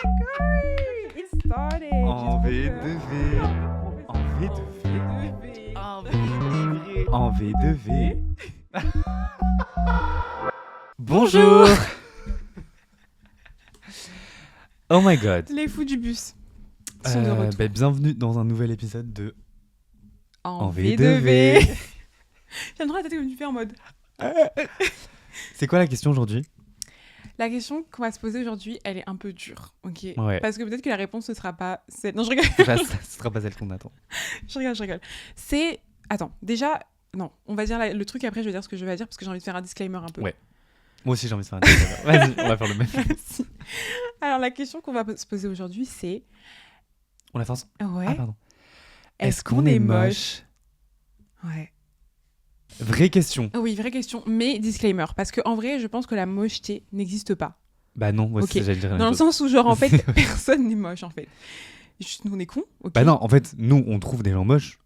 Curry! It started! En V2V. En V2V. En V2V. Bonjour. Oh my god. Les fous du bus sont de retour. Bienvenue dans un nouvel épisode de En V2V. J'aime trop la tête comme tu fais en mode. C'est quoi la question aujourd'hui? La question qu'on va se poser aujourd'hui, elle est un peu dure, ok? Ouais. Parce que peut-être que la réponse ne sera pas celle... Non, je rigole. Ce sera pas celle qu'on attend. je rigole. C'est... Attends, déjà... Non, on va dire le truc, après je vais dire ce que je vais dire, parce que j'ai envie de faire un disclaimer un peu. Ouais. Moi aussi j'ai envie de faire un disclaimer. Vas-y, on va faire le même. Merci. Alors la question qu'on va se poser aujourd'hui, c'est... On a fait ensemble. Ouais. Ah pardon. Est-ce qu'on est moche? Ouais. Vraie question. Oui, vraie question, mais disclaimer, parce qu'en vrai, je pense que la mocheté n'existe pas. Bah non, moi Ok. j'allais dire la Dans même le chose. sens où, genre, en fait, personne n'est moche, en fait. Juste, nous, on est cons, ok? Bah non, en fait, nous on trouve des gens moches,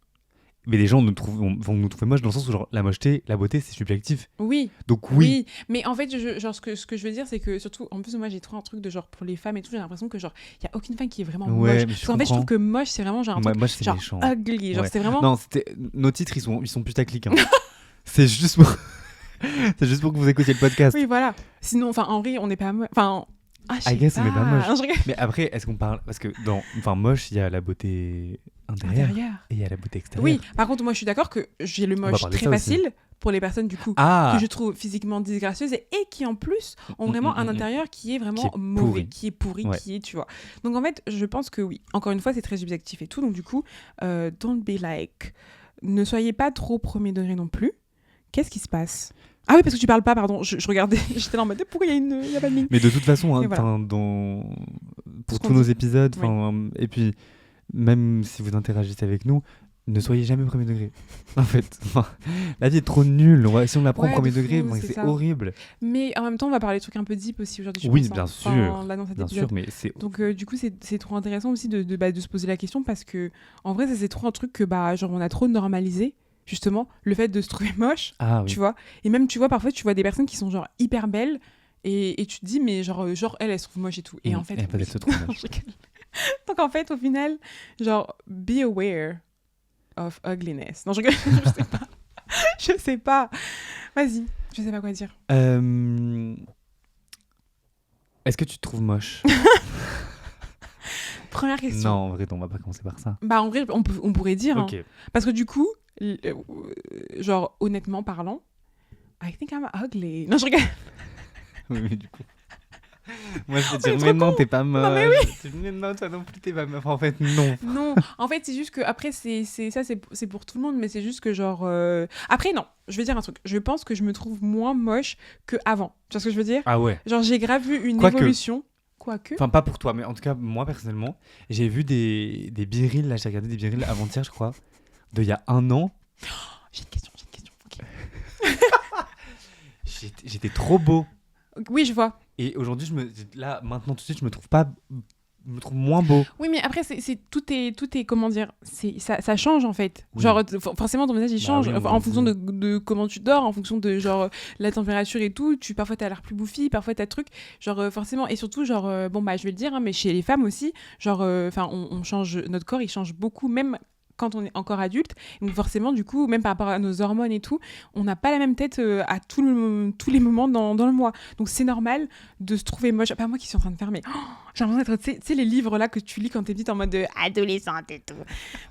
mais les gens vont nous trouver moches dans le sens où genre la mocheté, la beauté c'est subjectif. Oui. Donc oui. Mais en fait, genre, ce que je veux dire, c'est que surtout, en plus, moi, j'ai trop un truc de genre, pour les femmes et tout, j'ai l'impression que genre, il y a aucune femme qui est vraiment Ouais, moche. mais Parce qu'en fait, je trouve que moche, c'est vraiment genre un truc Moi c'est genre méchant. ugly. Genre, Ouais. c'est vraiment... Non, nos titres ils sont putaclic. Hein. C'est juste pour... c'est juste pour que vous écoutiez le podcast. Oui, voilà. Sinon, enfin, en vrai, on n'est pas moche. Enfin... Ah, je sais I guess on n'est pas moche. Non, je rigole. Mais après, est-ce qu'on parle... Parce que dans moche, il y a la beauté intérieure et il y a la beauté extérieure. Oui, par contre, moi, je suis d'accord que j'ai le va moche parler de très ça aussi. facile pour les personnes, du coup, Ah que je trouve physiquement disgracieuses et qui, en plus, ont vraiment un intérieur qui est vraiment Qui est mauvais, pourri. qui est pourri, Ouais. qui est, tu vois. Donc, en fait, je pense que oui. Encore une fois, c'est très subjectif et tout. Donc, du coup, don't be like... Ne soyez pas trop premier degré non plus. Qu'est-ce qui se passe? Ah oui, parce que tu parles pas, pardon. Je regardais, j'étais là en mode, pourquoi il y a pas de mine? Mais de toute façon, hein, Et voilà. pour Ce qu'on tous nos dit. épisodes, et puis même si vous interagissez avec nous, ne soyez jamais premier degré. En fait, la vie est trop nulle. Si on la prend Ouais, premier de degré, fou, c'est c'est ça. horrible. Mais en même temps, on va parler de trucs un peu deep aussi aujourd'hui. je Oui, pense, hein. bien Enfin, sûr. là, dans cet Bien épisode. sûr, mais c'est... Donc du coup c'est trop intéressant aussi de se poser la question parce que en vrai ça c'est trop un truc que genre on a trop normalisé justement le fait de se trouver moche, Ah oui. tu vois, et même tu vois parfois tu vois des personnes qui sont genre hyper belles et tu te dis mais genre elle se trouve moche et tout et en fait Et après, elle se trouve moche. Je rigole. Donc en fait au final genre be aware of ugliness. Non je rigole, je sais pas vas-y, je sais pas quoi dire. Est-ce que tu te trouves moche? Première question. Non, en vrai, on va pas commencer par ça. Bah en vrai on pourrait dire hein. Ok. Parce que du coup, genre honnêtement parlant, I think I'm ugly. Non, je rigole. Oui, mais du coup... Moi, je vais est dire, trop mais non, con. t'es pas moche. Non, mais oui. Mais non, toi non plus, t'es pas meuf. En fait, non. Non, en fait, c'est juste que après c'est pour tout le monde, mais c'est juste que genre après non, je vais dire un truc. Je pense que je me trouve moins moche que avant. Tu vois ce que je veux dire? Ah ouais. Genre j'ai grave vu une Quoique. évolution. Quoique. Enfin, pas pour toi, mais en tout cas, moi, personnellement, j'ai vu des birils, là, j'ai regardé des birils avant-hier, je crois, d'il y a 1 an. J'ai une question. Ok. J'étais trop beau. Oui, je vois. Et aujourd'hui, là, maintenant, tout de suite, je me trouve moins beau. Oui, mais après, tout est comment dire, ça change en fait. Oui. Genre, forcément, ton visage il Bah change oui, en fonction de comment tu dors, en fonction de genre la température et tout. Parfois, t'as l'air plus bouffi, parfois, t'as truc. Genre, forcément, et surtout, genre, bon, bah, je vais le dire, hein, mais chez les femmes aussi, genre, enfin, on change, notre corps il change beaucoup, même quand on est encore adulte. Donc, forcément, du coup, même par rapport à nos hormones et tout, on n'a pas la même tête à tous les moments dans le mois. Donc, c'est normal de se trouver moche. Pas moi qui suis en train de faire, mais j'ai l'impression d'être, tu sais, les livres là que tu lis quand t'es petite en mode adolescente et tout.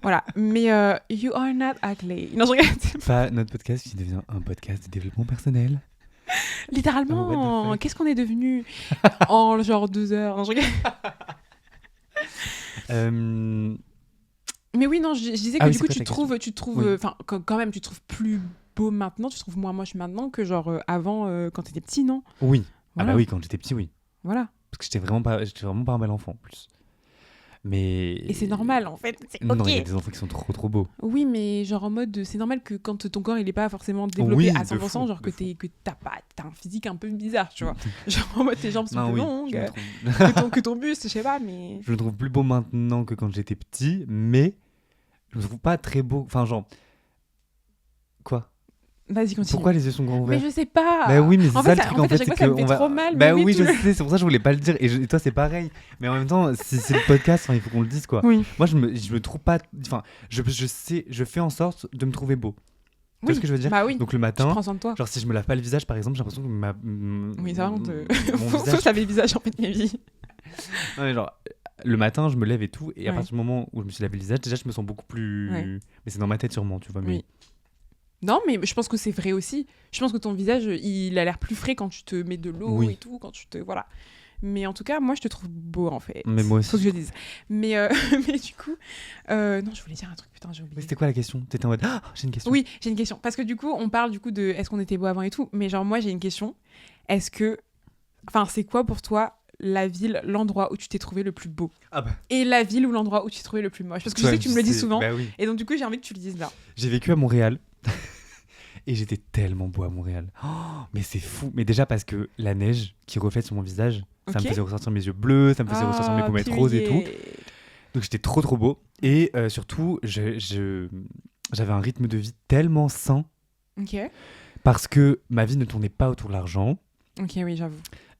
Voilà. Mais you are not ugly. Non, je regarde. Pas notre podcast qui devient un podcast de développement personnel. Littéralement, Oh, what the fuck. qu'est-ce qu'on est devenu en genre 2 heures? Non, je regarde. Mais oui, non, je disais que Ah oui, du c'est coup, quoi tu te trouves, Oui. enfin, quand même, tu te trouves plus beau maintenant, tu te trouves moins moche maintenant que genre avant quand t'étais petit, non? Oui. Voilà. Ah bah oui, quand j'étais petit, oui. Voilà. Parce que j'étais vraiment pas un bel enfant, en plus. Mais... Et c'est normal, en fait. C'est Non, ok. il y a des enfants qui sont trop beaux. Oui, mais genre en mode, c'est normal que quand ton corps il est pas forcément développé Oui, à de 100%, fou, genre de que t'as un physique un peu bizarre, tu vois. Genre en mode tes jambes sont Non, plus oui, longues, je me trouve... que ton buste, je sais pas, mais. je me trouve plus beau maintenant que quand j'étais petit, mais je me trouve pas très beau. Enfin, genre... Quoi? Vas-y, continue. Pourquoi les yeux sont grands Mais ouverts? je sais pas. Bah oui, mais c'est En ça fait, le truc à en fait, chaque c'est fois, ça me qu'on fait va. trop mal. Bah mais oui, tu je le- sais, c'est pour ça que je voulais pas le dire. Et toi, c'est pareil. Mais en même temps, si c'est le podcast, enfin, il faut qu'on le dise quoi. Oui. Moi, je me trouve pas. Enfin, je sais, je fais en sorte de me trouver beau. Tu vois Oui. ce que je veux dire? Bah oui. Donc le Tu matin, prends soin de toi. genre si je me lave pas le visage, par exemple, j'ai l'impression que Oui, ça va, on te. mon Faut visage. se laver le visage en fait, ma vie. Non, mais genre, le matin, je me lève et tout, et à Ouais. partir du moment où je me suis lavé le visage, déjà, je me sens beaucoup plus. Ouais. Mais c'est dans ma tête sûrement, tu vois. Mais Oui. Non, mais je pense que c'est vrai aussi. Je pense que ton visage, il a l'air plus frais quand tu te mets de l'eau Oui. et tout, quand tu te. Voilà. Mais en tout cas, moi, je te trouve beau, en fait. Mais moi aussi. Faut que je le dise. Mais, mais du coup... non, je voulais dire un truc, putain, j'ai Mais oublié. c'était quoi la question? T'étais en mode ah, j'ai une question. Oui, j'ai une question. Parce que du coup, on parle du coup de est-ce qu'on était beau avant et tout. Mais genre, moi, j'ai une question. Est-ce que... Enfin, c'est quoi pour toi la ville, l'endroit où tu t'es trouvé le plus beau? Ah bah. Et la ville ou l'endroit où tu t'es trouvé le plus moche? Parce que je sais que tu me le dis souvent. Bah oui. Et donc, du coup, j'ai envie que tu le dises là. J'ai vécu à Montréal. Et j'étais tellement beau à Montréal. Oh, mais c'est fou. Mais déjà parce que la neige qui reflète sur mon visage, ça me Ok. faisait ressortir mes yeux bleus, ça me faisait ressortir mes pommettes roses et tout. Donc j'étais trop beau. Et surtout, j'avais un rythme de vie tellement sain Ok. parce que ma vie ne tournait pas autour de l'argent. Ok, oui, j'avoue.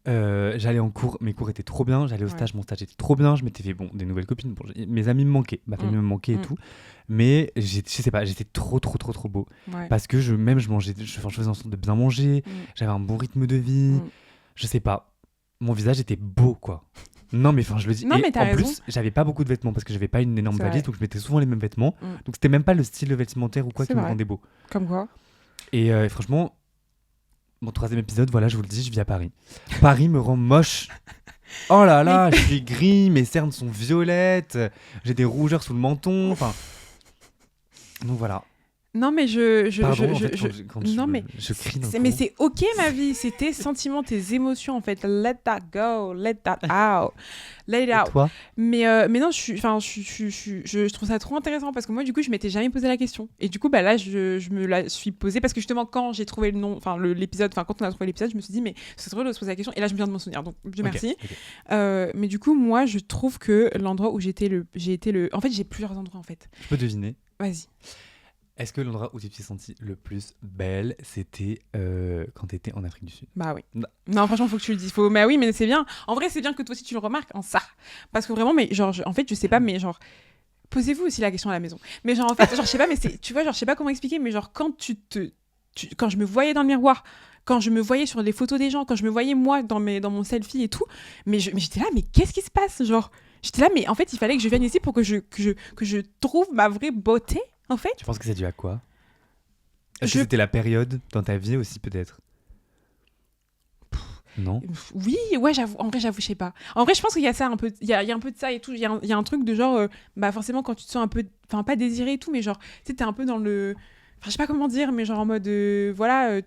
J'allais en cours, mes cours étaient trop bien. J'allais au stage, mon stage était trop bien. Je m'étais fait des nouvelles copines. Bon, mes amis me manquaient, ma famille me manquait et tout. Mais je sais pas, j'étais trop beau. Ouais. Parce que je mangeais, je faisais en sorte de bien manger. J'avais un bon rythme de vie. Je sais pas, mon visage était beau quoi. Non mais enfin je le dis. Non, Et mais t'as en raison. plus, j'avais pas beaucoup de vêtements parce que j'avais pas une énorme C'est valise, vrai. donc je mettais souvent les mêmes vêtements. Mm. Donc c'était même pas le style vestimentaire ou quoi C'est qui me vrai. rendait beau. Comme quoi? Et franchement, mon 3e épisode, voilà, je vous le dis, je vis à Paris. Paris me rend moche. Oh là là, je suis gris, mes cernes sont violettes, j'ai des rougeurs sous le menton, enfin. Donc voilà. Non, mais Pardon, en fait, quand non, mais je crie d'un mais coup. c'est ok, ma vie. C'est tes sentiments, tes émotions, en fait. Let that go. Let that out. Let it Et out. toi? Mais non, je trouve ça trop intéressant parce que moi, du coup, je m'étais jamais posé la question. Et du coup, bah là, je me la suis posée parce que justement, quand j'ai trouvé le nom, enfin, l'épisode, enfin, quand on a trouvé l'épisode, je me suis dit, mais c'est drôle de se poser la question. Et là, je viens de m'en souvenir. Donc, Dieu merci. Ok. Mais du coup, moi, je trouve que l'endroit où j'ai été le. En fait, j'ai plusieurs endroits, en fait. Je peux deviner. Vas-y. Est-ce que l'endroit où tu t'es sentie le plus belle, c'était quand tu étais en Afrique du Sud? Bah oui. Non. Non, franchement, faut que tu le dises. Mais oui, mais c'est bien. En vrai, c'est bien que toi aussi tu le remarques en ça. Parce que vraiment, mais genre, en fait, je sais pas, mais genre, posez-vous aussi la question à la maison. Mais genre, en fait, genre, je sais pas, mais c'est, tu vois, genre, je sais pas comment expliquer, mais genre, quand quand je me voyais dans le miroir, quand je me voyais sur les photos des gens, quand je me voyais moi dans mon selfie et tout, mais j'étais là, mais qu'est-ce qui se passe? Genre, j'étais là, mais en fait, il fallait que je vienne ici pour que je trouve ma vraie beauté, en fait. Tu penses que c'est dû à quoi? Est-ce Je- que c'était la période dans ta vie aussi, peut-être? Non? Oui, ouais, j'avoue. En vrai, je sais pas. En vrai, je pense qu'il y a ça un peu. Il y a un peu de ça et tout. Il y a un truc de genre, bah forcément, quand tu te sens un peu, enfin pas désiré et tout, mais genre, tu sais, t'es un peu dans le. Enfin, je sais pas comment dire, mais genre en mode, voilà,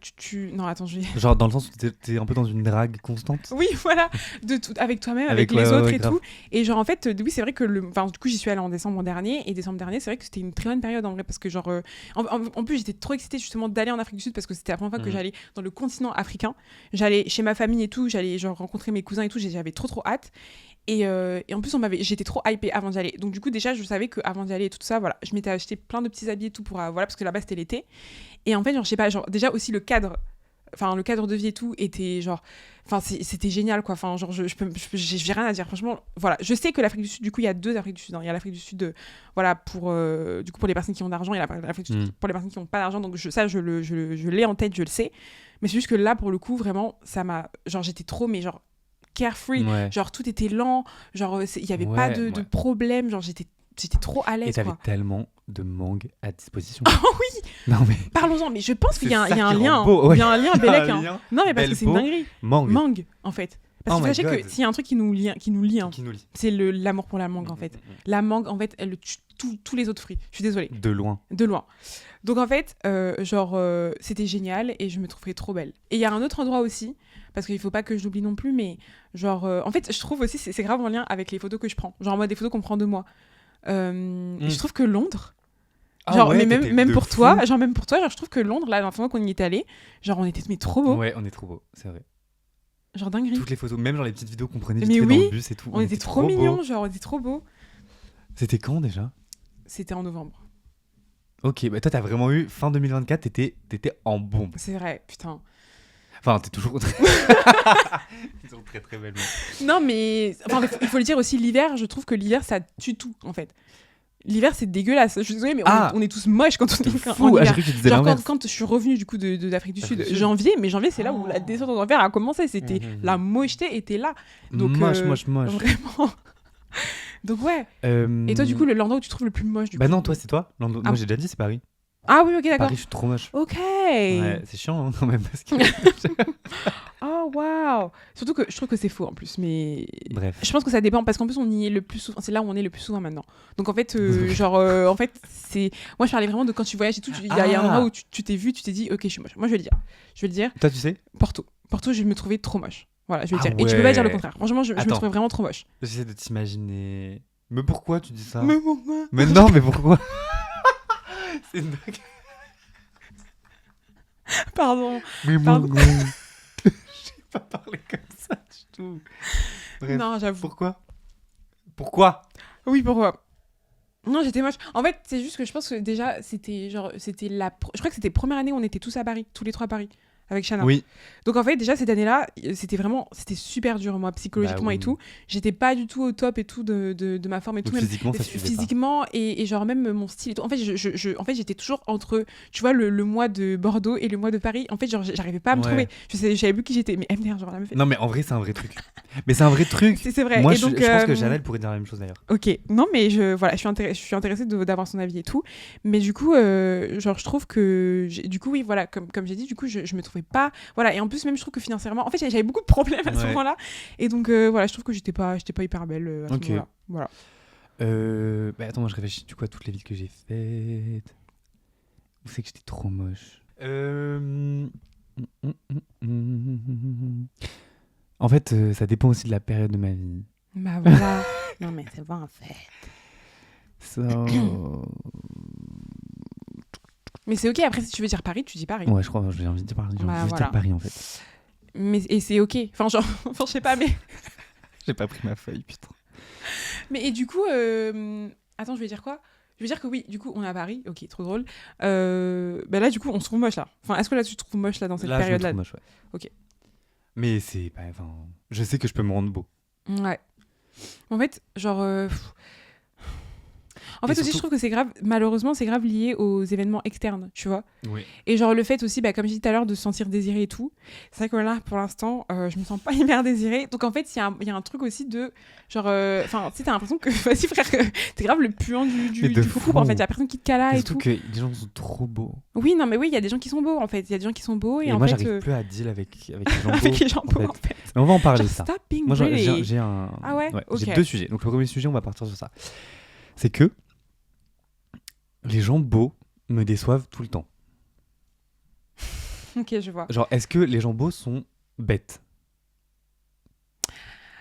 Non, attends, je vais. Genre dans le sens où t'es un peu dans une drague constante? Oui, voilà, de tout, avec toi-même, Avec avec les ouais, autres ouais, et grave. tout. Et genre, en fait, oui, c'est vrai que enfin, du coup, j'y suis allée en décembre dernier. Et décembre dernier, c'est vrai que c'était une très bonne période en vrai, parce que genre, en plus, j'étais trop excitée justement d'aller en Afrique du Sud parce que c'était la première fois que j'allais dans le continent africain. J'allais chez ma famille et tout, j'allais genre rencontrer mes cousins et tout. J'avais trop hâte. Et en plus, j'étais trop hypée avant d'y aller. Donc du coup, déjà, je savais qu'avant d'y aller et tout ça, voilà, je m'étais acheté plein de petits habits et tout pour, voilà, parce que là-bas c'était l'été. Et en fait, genre, je sais pas, genre, déjà aussi le cadre de vie et tout était genre, enfin, c'était génial quoi. Enfin, genre, j'ai rien à dire. Franchement, voilà, je sais que l'Afrique du Sud, du coup, il y a 2 Afriques du Sud. Il y a l'Afrique du Sud, voilà, du coup, pour les personnes qui ont d'argent, il y a l'Afrique du Sud pour les personnes qui n'ont pas d'argent. Donc je l'ai en tête, je le sais. Mais c'est juste que là, pour le coup, vraiment, ça m'a, genre, j'étais trop, mais genre carefree, Ouais. genre tout était lent, genre il y avait pas Ouais, de ouais. problème, genre j'étais trop à Et l'aise t'avais quoi. tellement de mangue à disposition. Oh oui, Non mais. parlons-en, mais je pense qu'il y a, C'est il y a ça un qui lien, rend beau, ouais. il y a un lien Il y a Bellec, un hein. lien. Non mais parce Belle que c'est une peau. dinguerie. Mangue. Mangue en fait. Parce Oh que my sachez God. que s'il y a un truc qui nous lie, hein, Qui nous lie. c'est l'amour pour la mangue en fait. La mangue en fait, elle tue tous les autres fruits. Je suis désolée. De loin. De loin. Donc en fait, c'était génial et je me trouverais trop belle. Et il y a un autre endroit aussi, parce qu'il faut pas que je l'oublie non plus, mais genre, en fait, je trouve aussi, c'est grave en lien avec les photos que je prends. Genre, moi, des photos qu'on prend de moi. Je trouve que Londres, genre, ouais, mais t'étais même de pour fou. toi, genre, je trouve que Londres, là, la dernière fois qu'on y est allé, genre, on était mais trop beau. Ouais, on est trop beau, c'est vrai. Genre, dinguerie. Toutes les photos, même genre les petites vidéos qu'on prenait vite Mais fait oui, dans le bus et tout. On était trop beaux. mignons, genre, on était trop beaux. C'était quand déjà? C'était en novembre. Ok, bah toi, t'as vraiment eu fin 2024, t'étais en bombe. C'est vrai, putain. Enfin, t'es toujours très... toujours très très belle. Non, mais enfin, il faut le dire aussi, l'hiver, je trouve que l'hiver, ça tue tout, en fait. L'hiver, c'est dégueulasse. Je suis désolée, mais on est tous moches quand on est en Fou, hiver. j'ai cru que tu disais Genre, l'inverse. quand je suis revenue du coup d'Afrique du Sud, Sud. janvier, c'est là où la descente en enfer a commencé. C'était la mocheté était là. Donc, Moche. Vraiment. Donc, ouais. Et toi, du coup, l'endroit où tu trouves le plus moche, du coup. Bah non, toi, c'est toi. Moi, j'ai déjà dit, c'est Paris. Ah oui, ok, d'accord. Paris, je suis trop moche. Ok. Ouais, c'est chiant hein, quand même. Parce que... Oh, waouh. Surtout que je trouve que c'est faux en plus. Mais Bref. je pense que ça dépend parce qu'en plus, on y est le plus souvent. C'est là où on est le plus souvent maintenant. Donc en fait, en fait, c'est. Moi, je parlais vraiment de quand tu voyages et tout. Il y a un endroit où tu t'es vu, tu t'es dit, ok, je suis moche. Moi, je vais le dire. Toi, tu sais Porto, je me trouvais trop moche. Voilà, je vais le dire. Ouais. Et tu peux pas dire le contraire. Franchement, je me trouvais vraiment trop moche. J'essaie de t'imaginer. Mais pourquoi tu dis ça? Mais pourquoi? Mais non, mais pourquoi? C'est une blague. Pardon. Mais Pardon. je sais pas parler comme ça du tout. Bref. Non, j'avoue. Pourquoi? Oui, pourquoi? Non, j'étais moche. En fait, c'est juste que je pense que déjà, c'était je crois que c'était première année où on était tous à Paris, tous les trois à Paris, avec Shanna. Oui. Donc en fait, déjà cette année-là, c'était super dur, moi, psychologiquement Bah oui. et tout. J'étais pas du tout au top et tout de ma forme et Donc tout. Même physiquement, ça suivait physiquement et genre même mon style et tout. En fait, en fait, j'étais toujours entre, tu vois, le mois de Bordeaux et le mois de Paris. En fait, genre, j'arrivais pas à me trouver. Je savais plus qui j'étais. Mais MDR, genre, la meuf. Non, mais en vrai, c'est un vrai truc. Mais c'est un vrai truc. C'est vrai. Moi, et je donc, pense que Janelle pourrait dire la même chose d'ailleurs. Ok, non mais je suis intéressée d'avoir son avis et tout, mais du coup genre je trouve que du coup oui voilà comme j'ai dit du coup je me trouvais pas voilà et en plus même je trouve que financièrement en fait j'avais beaucoup de problèmes à ce moment-là et donc voilà je trouve que j'étais pas hyper belle à ce moment-là voilà. Bah attends moi je réfléchis du coup à toutes les villes que j'ai faites. Où c'est que j'étais trop moche. En fait ça dépend aussi de la période de ma vie. Bah voilà. Non mais c'est bon en fait. Mais c'est ok, après si tu veux dire Paris, tu dis Paris. Ouais, je crois, j'ai envie de dire Paris, dire Paris en fait. Mais, et c'est ok, enfin genre, je sais pas mais... J'ai pas pris ma feuille, putain. Mais et du coup, attends, je vais dire quoi? Je veux dire que oui, du coup, on est à Paris, ok, trop drôle. Bah là, du coup, on se trouve moche là. Enfin, est-ce que là, tu te trouves moche là dans cette période-là? Je me trouve moche, ouais. Ok. Mais c'est pas... Enfin, je sais que je peux me rendre beau. Ouais. En fait, genre... En fait, et aussi, surtout... je trouve que c'est grave, malheureusement, c'est grave lié aux événements externes, tu vois. Oui. Et genre, le fait aussi, bah, comme je disais tout à l'heure, de se sentir désiré et tout. C'est vrai que là, pour l'instant, je me sens pas hyper désirée. Donc, en fait, il y a un truc aussi de. Genre. Enfin, tu sais, t'as l'impression que. Vas-y, frère, t'es grave le puant du groupe, en fait. Il y a personne qui te cala et tout. Surtout que les gens sont trop beaux. Oui, non, mais oui, il y a des gens qui sont beaux, en fait. Il y a des gens qui sont beaux. Et en moi, fait, j'arrive plus à deal avec les gens beaux. avec les gens beaux, en fait. Mais on va en parler, genre, ça. Stop being moi, pretty. j'ai un. Ah ouais, okay. J'ai deux sujets. Donc, le premier sujet, on va partir sur ça. C'est que. Les gens beaux me déçoivent tout le temps. Ok, je vois. Genre, est-ce que les gens beaux sont bêtes?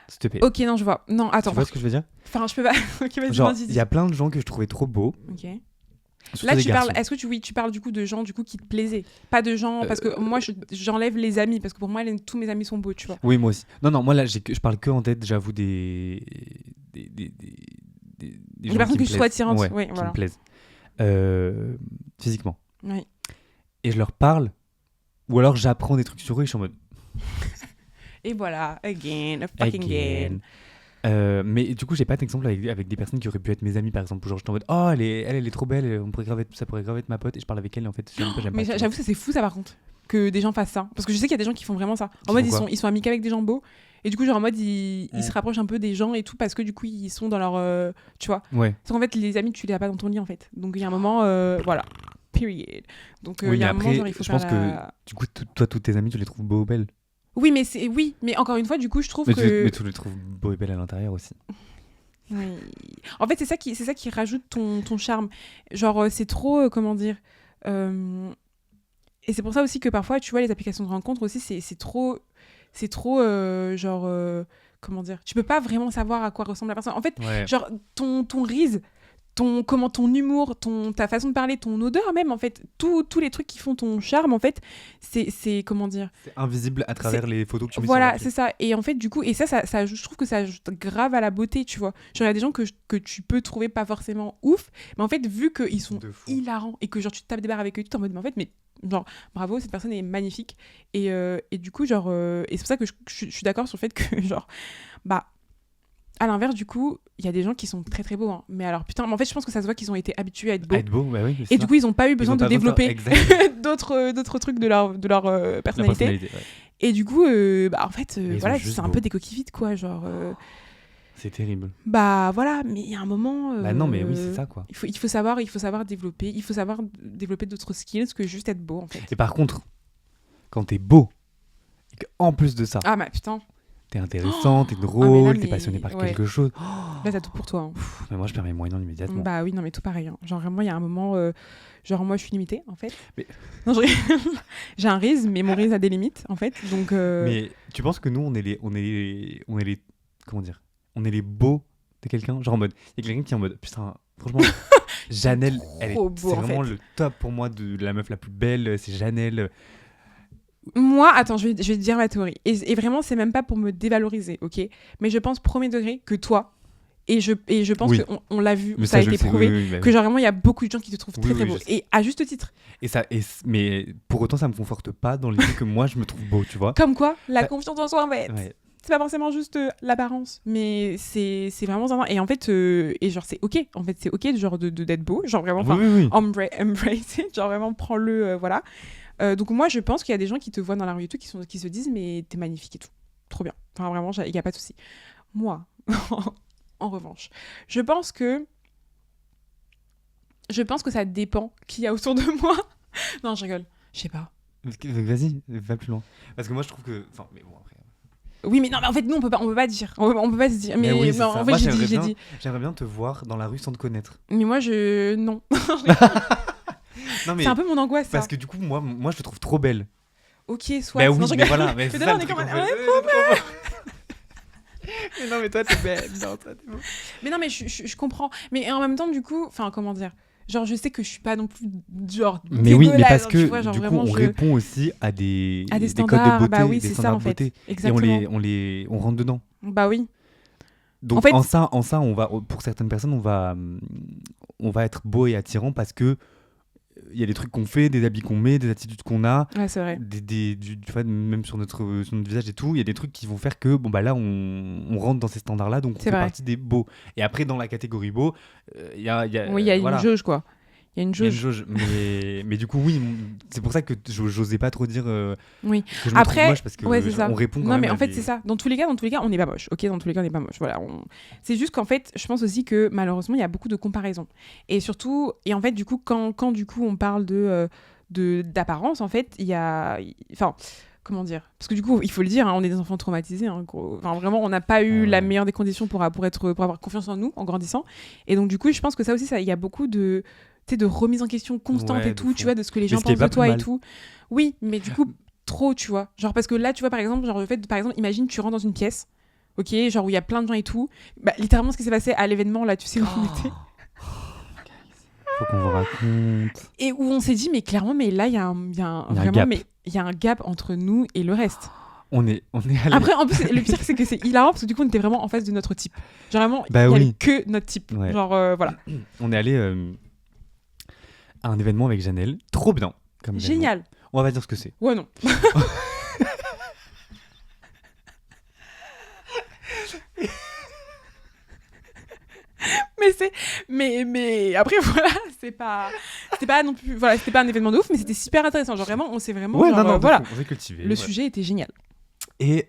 S'il te plaît. Ok, non, je vois. Non, attends. Tu vois ce que je veux dire? Enfin, je peux pas. Ok, vas-y, genre, dis. Il y a plein de gens que je trouvais trop beaux. Ok. Surtout là, des tu garçons. parles. Est-ce que tu parles du coup de gens du coup qui te plaisaient? Pas de gens parce que moi, j'enlève les amis parce que pour moi, tous mes amis sont beaux, tu vois. Oui, moi aussi. Non, moi là, je parle que en tête. J'avoue des gens personnes qui que je trouve attirantes. Ouais, oui, qui voilà. me plaisent. Physiquement. Oui. Et je leur parle, ou alors j'apprends des trucs sur eux et je suis en mode. Et voilà, again, a fucking again. Mais du coup, j'ai pas d'exemple avec des personnes qui auraient pu être mes amies, par exemple. Genre, j'étais en mode, oh, elle est trop belle, ça pourrait grave être ma pote, et je parle avec elle, et en fait, j'aime mais pas. J'avoue, ça c'est fou, ça par contre, que des gens fassent ça. Parce que je sais qu'il y a des gens qui font vraiment ça. En mode, ils sont amis qu'avec des gens beaux. Et du coup, genre en mode, ils se rapprochent un peu des gens et tout parce que du coup, ils sont dans leur. Tu vois. Ouais. Parce qu'en fait, les amis, tu les as pas dans ton lit en fait. Donc il y a un moment, voilà. Period. Donc oui, il y a un après, moment, genre, il faut je pense que du coup, toi, tous tes amis, tu les trouves beaux ou belles. Oui, mais encore une fois, du coup, je trouve que. Mais tu les trouves beaux et belles à l'intérieur aussi. Oui. En fait, c'est ça qui rajoute ton charme. Genre, c'est trop, comment dire. Et c'est pour ça aussi que parfois, tu vois, les applications de rencontres aussi, c'est trop genre, comment dire. Tu peux pas vraiment savoir à quoi ressemble la personne. En fait, genre, ton comment ton humour, ta façon de parler, ton odeur même, en fait, tous les trucs qui font ton charme, en fait, c'est comment dire, C'est invisible à travers les photos que tu mets voilà, sur l'appli. c'est ça. Et en fait, du coup, et ça, je trouve que ça ajoute grave à la beauté, tu vois. Genre, il y a des gens que tu peux trouver pas forcément ouf, mais en fait, vu qu'ils sont De fou. hilarants et que genre tu te tapes des barres avec eux, tu t'es en mode, mais en fait, mais genre, bravo, cette personne est magnifique. Et du coup, genre, et c'est pour ça que je suis d'accord sur le fait que, genre, bah, à l'inverse, du coup, il y a des gens qui sont très très beaux, hein. Mais alors, putain, mais en fait, je pense que ça se voit qu'ils ont été habitués à être beaux. À être beau, bah oui. Et du coup, ils n'ont pas eu Ils besoin ont de pas besoin de faire- développer exact. d'autres trucs de leur La personnalité. personnalité, ouais. Et du coup, bah, en fait, Mais ils voilà, sont juste c'est un beaux. peu des coquilles vides, quoi. Genre, C'est terrible. bah voilà, mais il y a un moment. Bah non, mais oui, c'est ça, quoi. Il faut savoir développer. Il faut savoir développer d'autres skills que juste être beau, en fait. Et par contre, quand t'es beau, et qu'en plus de ça, Ah, bah putain, t'es intéressant, t'es mais drôle, là, t'es mais- passionné par ouais. quelque chose, là, t'as tout pour toi, hein. mais moi je perds mes moyens immédiatement. Bah oui, non, mais tout pareil, hein. Genre, vraiment, il y a un moment. Genre, moi, je suis limitée, en fait. Mais- Non, j'ai un riz, mais mon riz a des limites, en fait. Donc. Mais tu penses que nous, on est les, comment dire, on est les beaux de quelqu'un, genre en mode, il y a quelqu'un qui est en mode, putain, franchement, Janelle, elle est, trop beau, c'est en vraiment fait. le top pour moi de la meuf la plus belle, c'est Janelle. Moi, attends, je vais te dire ma théorie. Et vraiment, c'est même pas pour me dévaloriser, ok? Mais je pense, premier degré, que toi, et je pense Oui. qu'on l'a vu, Mais ça a je été le sais, prouvé, oui, oui, bah oui. que genre vraiment, il y a beaucoup de gens qui te trouvent Oui, très oui, très beau. je sais. Et à juste titre. Et ça, mais pour autant, ça me conforte pas dans l'idée que moi je me trouve beau, tu vois. Comme quoi, la Bah, confiance en soi, en fait, Ouais. c'est pas forcément juste l'apparence, mais c'est vraiment ça. Et en fait, et genre, c'est ok. En fait, c'est ok genre d'être beau. genre vraiment, Oui, oui, oui. embrace it, genre vraiment, prends-le, voilà. Donc moi, je pense qu'il y a des gens qui te voient dans la rue et tout, qui se disent, mais t'es magnifique et tout. Trop bien. Enfin, vraiment, il n'y a pas de souci. Moi, en revanche, je pense que ça dépend qui y a autour de moi. Non, je rigole. Je sais pas. Vas-y, va plus loin. Parce que moi je trouve que, enfin, mais bon après. Oui, mais non, mais en fait, nous, on peut pas dire. On peut pas se dire. Mais, oui, c'est non, ça. en fait, Moi, j'ai j'aimerais bien- dit. J'aimerais bien te voir dans la rue sans te connaître. Mais moi, non. Non mais C'est un peu mon angoisse, ça. parce que du coup moi je te trouve trop belle. Ok, soit. Bah Non, oui, je mais rigole. voilà, mais Mais c'est de ça là, le on est truc, comme en un- fait. ouais, Mais non mais toi t'es belle, non toi t'es beau. Mais non, mais je comprends. Mais en même temps, du coup, enfin, comment dire, genre, je sais que je suis pas non plus genre. Mais oui, mais dégueulasse, parce genre, que tu vois, genre, du coup vraiment, on répond aussi à des à des codes standards. de beauté, Bah oui, des c'est ça standards en de fait. beauté, et Exactement. on rentre dedans. Bah oui. Donc En fait- en ça on va, pour certaines personnes on va être beau et attirant parce que il y a des trucs qu'on fait, des habits qu'on met, des attitudes qu'on a, Ouais, c'est vrai. tu vois, même sur notre visage et tout, il y a des trucs qui vont faire que bon bah là on rentre dans ces standards là, donc on C'est fait vrai. partie des beaux. Et après dans la catégorie beau, il y a Oui, il y a voilà, une jauge, quoi. Il y a une il y a une jauge. jauge. Mais du coup oui, c'est pour ça que j'osais pas trop dire Oui. que je me Après, trouve moche parce que ouais, c'est ça. on répond quand Non, même mais à en fait, des- c'est ça. Dans tous les cas, on n'est pas moche. Ok, dans tous les cas, on n'est pas moche. Voilà. C'est juste qu'en fait, je pense aussi que malheureusement, il y a beaucoup de comparaisons. Et surtout, et en fait, du coup, quand du coup, on parle d'apparence, en fait, il y a. Enfin. Comment dire? Parce que du coup, il faut le dire, hein, on est des enfants traumatisés. Hein, gros. Enfin, vraiment, on n'a pas eu Ah ouais. la meilleure des conditions pour avoir confiance en nous en grandissant. Et donc, du coup, je pense que ça aussi, il y a beaucoup de remise en question constante Ouais, et de tout, fou. tu vois, de ce que les Mais gens ce qui est pensent pas de toi plus et mal. tout. Oui, mais du coup, trop, tu vois. Genre, parce que là, tu vois, par exemple, genre, le fait, par exemple, imagine, tu rentres dans une pièce, ok, genre où il y a plein de gens et tout. Bah, littéralement, ce qui s'est passé à l'événement, là, tu sais où on était. Faut qu'on vous raconte. Et où on s'est dit, mais clairement, mais là, il y a un vraiment, gap. mais il y a un gap entre nous et le reste. On est allé. Après, en plus, le pire, c'est que c'est hilarant parce que du coup, on était vraiment en face de notre type. Genre, vraiment, Bah il y oui. avait que notre type. Ouais. Genre, voilà. On est allé à un événement avec Janelle. Trop bien. Comme événement. Génial. On va pas dire ce que c'est. Ouais, non. mais après voilà, c'était pas non plus voilà, c'était pas un événement de ouf, mais c'était super intéressant. Genre vraiment, on s'est vraiment Ouais, genre, non, non, de voilà, fou, on s'est cultivé. le sujet était génial. Et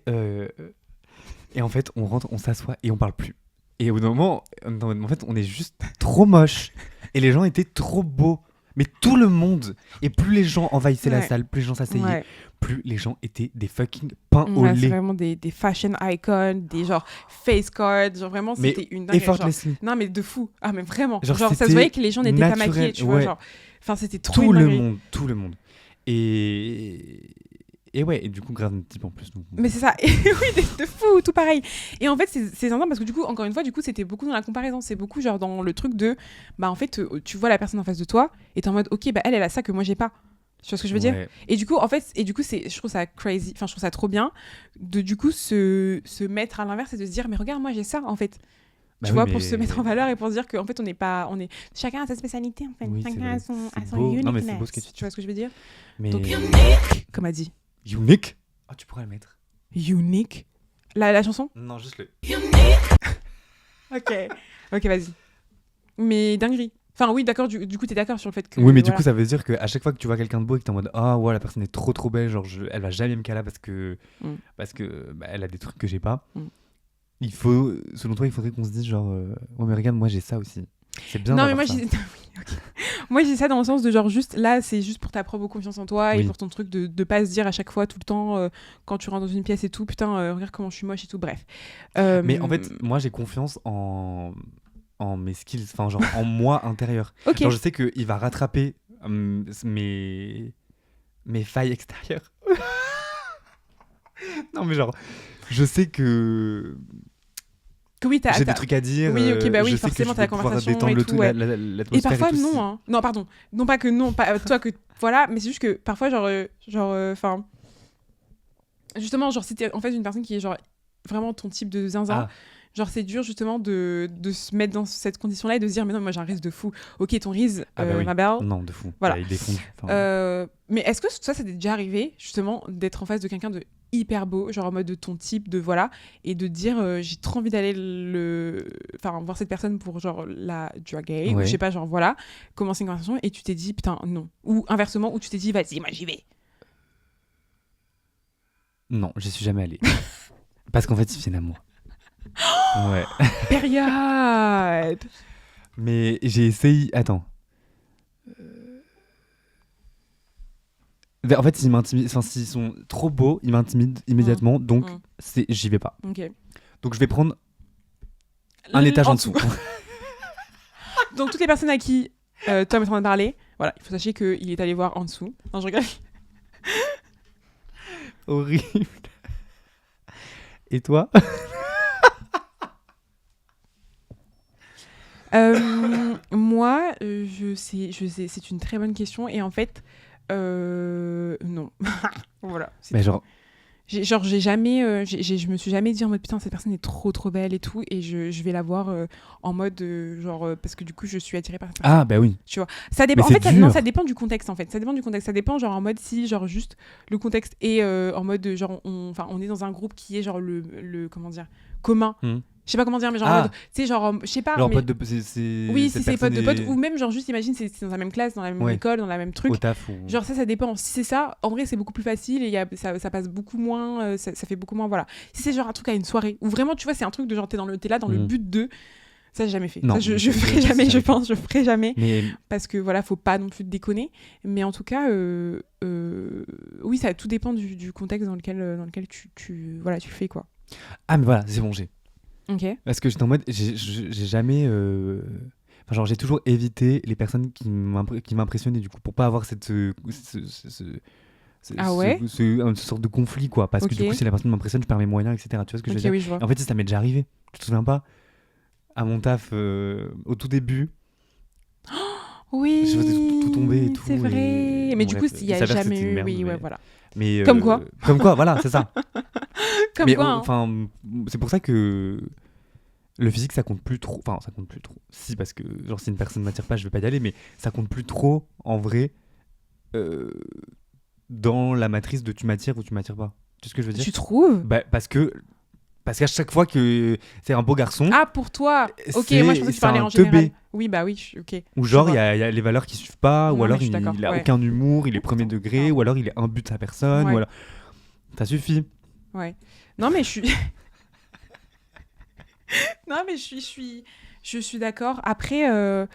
en fait, on rentre, on s'assoit et on parle plus. Et au bout d'un moment, en fait, on est juste trop moche. Et les gens étaient trop beaux. Mais tout le monde. Et plus les gens envahissaient la Ouais. salle, plus les gens s'asseyaient, Ouais. plus les gens étaient des fucking pains au Ouais, c'est lait. vraiment des fashion icons, des genre face cards, genre vraiment Mais c'était une dinguerie, genre. effortlessly. Non mais de fou. Ah mais vraiment. Genre, Genre ça c'était se voyait que les gens n'étaient pas naturel, maquillés, tu vois, ouais. genre. Enfin c'était trop Tout une le dinguerie. monde, tout le monde. Et Et ouais, et du coup, grave notre type en plus. Donc... Mais c'est ça, et oui, de fou, tout pareil. Et en fait, c'est sympa parce que du coup, encore une fois, du coup, c'était beaucoup dans la comparaison. C'est beaucoup genre dans le truc de, bah en fait, tu vois la personne en face de toi et t'es en mode, ok, bah elle a ça que moi j'ai pas. Tu vois ce que je veux dire? Ouais. Et du coup, en fait, je trouve ça crazy, enfin, je trouve ça trop bien de du coup se mettre à l'inverse et de se dire, mais regarde, moi j'ai ça en fait. Bah Tu oui, vois, mais... pour se mettre en valeur et pour se dire qu'en fait, chacun a sa spécialité en fait. Oui, c'est Chacun vrai. a son C'est beau. Non, mais c'est uniqueness. beau ce que tu dis. Tu vois ce que je veux dire? Mais... Donc, comme a dit. Unique. Ah, tu pourrais le mettre. Unique. La chanson? Non, juste le... Ok. Ok, vas-y. Mais dinguerie. Enfin, oui, d'accord, du coup, t'es d'accord sur le fait que. Oui, mais du voilà. coup, ça veut dire qu'à chaque fois que tu vois quelqu'un de beau et que t'es en mode ah ouais, la personne est trop trop belle, genre elle va jamais me caler parce que bah, elle a des trucs que j'ai pas. Il faut, selon toi, il faudrait qu'on se dise genre ouais, mais regarde, moi j'ai ça aussi. C'est bien Non, mais d'avoir moi, ça. oui, ok. Moi, j'ai ça dans le sens de genre, juste là, c'est juste pour ta propre confiance en toi et Oui. pour ton truc de pas se dire à chaque fois, tout le temps, quand tu rentres dans une pièce et tout, putain, regarde comment je suis moche et tout, bref. Mais en fait, moi j'ai confiance en mes skills, enfin genre en moi intérieur. Ok. Genre je sais qu'il va rattraper mes failles extérieures. Non mais genre, je sais que Oui, j'ai des trucs à dire. Oui, ok, bah oui, je sais que forcément, je t'as vais la pouvoir conversation détendre et le tout, tout, ouais. l'atmosphère Et parfois, tout. non, hein. Non, pardon. Non, pas que non, pas toi que. Voilà, mais c'est juste que parfois, enfin. Justement, genre, si t'es en fait une personne qui est genre vraiment ton type de zinzin. Ah. Genre, c'est dur justement de se mettre dans cette condition-là et de se dire, mais non, moi j'ai un risque de fou. Ok, ton risque, Ah bah oui. ma belle. Non, de fou. Voilà. Il est défondu. Enfin... Mais est-ce que ça t'est déjà arrivé, justement, d'être en face de quelqu'un de hyper beau, genre en mode de ton type, de voilà, et de dire, j'ai trop envie d'aller voir cette personne pour genre la draguer, ou je sais pas, genre voilà, commencer une conversation, et tu t'es dit, putain, non. Ou inversement, où tu t'es dit, vas-y, moi j'y vais. Non, j'y suis jamais allé. Parce qu'en fait, ils viennent à moi. Ouais. Période. Mais j'ai essayé. Attends. En fait, ils m'intimident. Enfin, s'ils sont trop beaux, ils m'intimident immédiatement. Donc, j'y vais pas. Ok. Donc, je vais prendre un étage en dessous. Donc, toutes les personnes à qui Tom est en train de parler, voilà, il faut sachez qu'il est allé voir en dessous. Non, je regarde. Horrible. Et toi? Moi, je sais, c'est une très bonne question. Et en fait, non. Voilà. Mais genre... j'ai jamais, je me suis jamais dit en mode putain, cette personne est trop trop belle et tout. Et je vais la voir en mode parce que du coup, je suis attirée par cette personne. Ah, bah oui. Tu vois. Ça dépend. En Mais fait, ça dépend du contexte en fait. Ça dépend du contexte. Ça dépend genre en mode si genre juste le contexte est en mode genre on est dans un groupe qui est genre le comment dire commun. Je sais pas comment dire, mais genre en mode, tu sais, genre, je sais pas. Genre mais... pote de c'est oui, si c'est pote de pote, ou même genre juste imagine, c'est dans la même classe, dans la même école, dans la même truc. Au taf ou... Genre ça dépend. Si c'est ça, en vrai, c'est beaucoup plus facile et ça passe beaucoup moins, ça fait beaucoup moins, voilà. Si c'est genre un truc à une soirée, ou vraiment, tu vois, c'est un truc de genre, t'es là dans le but de. Ça, j'ai jamais fait. Non, ça, je ferai jamais, je pense, je ferai jamais. Mais... Parce que voilà, faut pas non plus déconner. Mais en tout cas, oui, ça tout dépend du contexte dans lequel tu le fais, quoi. Ah, mais voilà, c'est bon, j'ai. Ok. Parce que j'étais en mode, j'ai jamais. Enfin, genre, j'ai toujours évité les personnes qui m'impressionnaient, du coup, pour pas avoir cette. Ah ouais une sorte de conflit, quoi. Parce que du coup, si la personne m'impressionne, je perds mes moyens, etc. Tu vois ce que je veux dire? Oui, je vois. En fait, ça m'est déjà arrivé. Tu te souviens pas? À mon taf, au tout début. Oui, je faisais tout tomber et tout. C'est vrai. Mais du coup, s'il y a jamais eu. Oui, ouais, voilà. Mais, comme quoi, voilà, c'est ça. Comme mais quoi. Enfin, c'est pour ça que le physique, ça compte plus trop. Enfin, ça compte plus trop. Si, parce que genre, si une personne ne m'attire pas, je vais pas y aller, mais ça compte plus trop, en vrai, dans la matrice de tu m'attires ou tu m'attires pas. Tu sais ce que je veux dire? Tu trouves? Bah, parce qu'à chaque fois que c'est un beau garçon. Ah, pour toi. Ok, moi je pensais que tu parlais en général. Oui, bah oui, ok. Ou genre, il y a les valeurs qui suivent pas, Non, ou alors il a aucun humour, il est premier degré, ou alors il est imbu de sa personne, ou alors... Ça suffit. Ouais. Non, mais je suis... non, mais je suis d'accord. Après,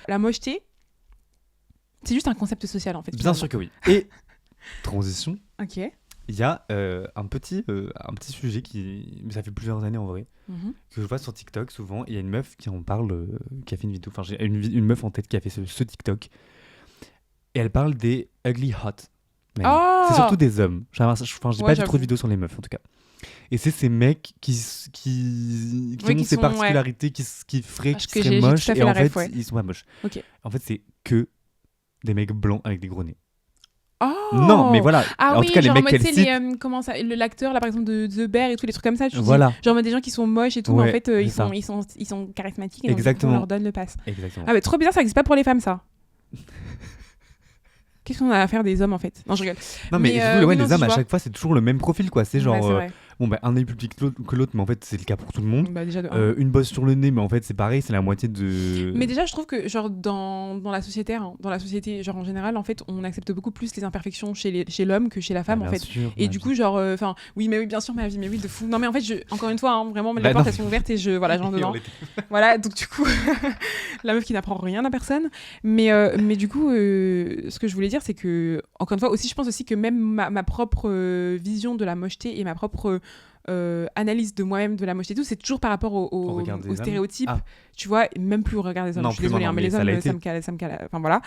la mocheté, c'est juste un concept social, en fait. Bien sûr que oui. Et, transition, ok. il y a un petit sujet mais ça fait plusieurs années en vrai, que je vois sur TikTok souvent. Il y a une meuf qui en parle, qui a fait une vidéo, enfin j'ai une meuf en tête qui a fait ce TikTok. Et elle parle des ugly hot. même. Oh C'est surtout des hommes. Enfin, j'ai Ouais, pas vu trop j'avoue. de vidéos sur les meufs en tout cas. Et c'est ces mecs qui Oui, ont qui ces sont, particularités qui feraient Parce qu'ils que seraient j'ai moches tout à fait et la en fait ref, ouais. ils sont pas moches. Ok. En fait c'est que des mecs blancs avec des gros nez. Oh Non mais voilà, Ah en oui, tout cas les genre en mecs mode, qu'elle tu sais, cite, comment ça, l'acteur là par exemple de The Bear et tout, les trucs comme ça, tu dis. voilà. Genre en mode des gens qui sont moches et tout, mais en Ouais, fait c'est ils ça. sont charismatiques et donc du coup, on Exactement. leur donne le pass. Exactement. Ah mais trop bizarre, ça existe pas pour les femmes ça. Qu'est-ce qu'on a à faire des hommes en fait? Non, je rigole. Non mais Mais, surtout, ouais, oui, non, les si hommes je à vois. chaque fois c'est toujours le même profil quoi, c'est Ouais, genre c'est vrai. bon bah un œil plus petit que l'autre mais en fait c'est le cas pour tout le monde. Bah déjà de un. Une bosse sur le nez mais en fait c'est pareil, c'est la moitié de Mais déjà, je trouve que genre dans la société, dans la société, genre en général, en fait, on accepte beaucoup plus les imperfections chez l'homme que chez la femme, Bah, en bien fait. sûr, Et ma du vie. coup, genre, enfin, oui, mais oui, bien sûr, ma vie, mais oui, de fou. Non, mais en fait, encore une fois, hein, vraiment, les Bah, portes non. elles sont ouvertes et voilà, j'en Et on dedans. l'était. Voilà, donc du coup, la meuf qui n'apprend rien à personne. Mais du coup, ce que je voulais dire, c'est que, encore une fois, aussi, je pense aussi que même ma propre vision de la mocheté et ma propre analyse de moi-même de la mocheté et tout, c'est toujours par rapport Au regard des aux hommes. stéréotypes, Ah. tu vois, et même plus au regard des hommes. Non, Je suis plus désolée, maintenant, hein, mais mais les ça hommes, l'a été. ça me cale, enfin voilà.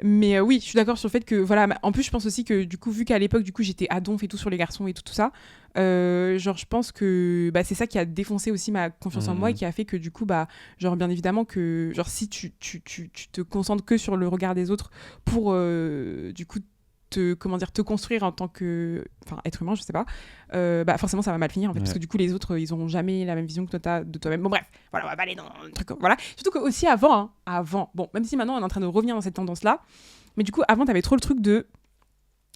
Mais oui, je suis d'accord sur le fait que, voilà, en plus, je pense aussi que, du coup, vu qu'à l'époque, du coup, j'étais à donf et tout sur les garçons et tout ça, genre, je pense que bah, c'est ça qui a défoncé aussi ma confiance en moi et qui a fait que, du coup, bah, genre, bien évidemment, que, genre, si tu te concentres que sur le regard des autres pour, du coup, te construire en tant que être humain, je sais pas, bah forcément ça va mal finir en fait, parce que du coup les autres ils auront jamais la même vision que toi t'as de toi-même. Bon bref, voilà, on va pas aller dans le truc, voilà. Surtout que aussi avant, bon, même si maintenant on est en train de revenir dans cette tendance là, mais du coup avant t'avais trop le truc de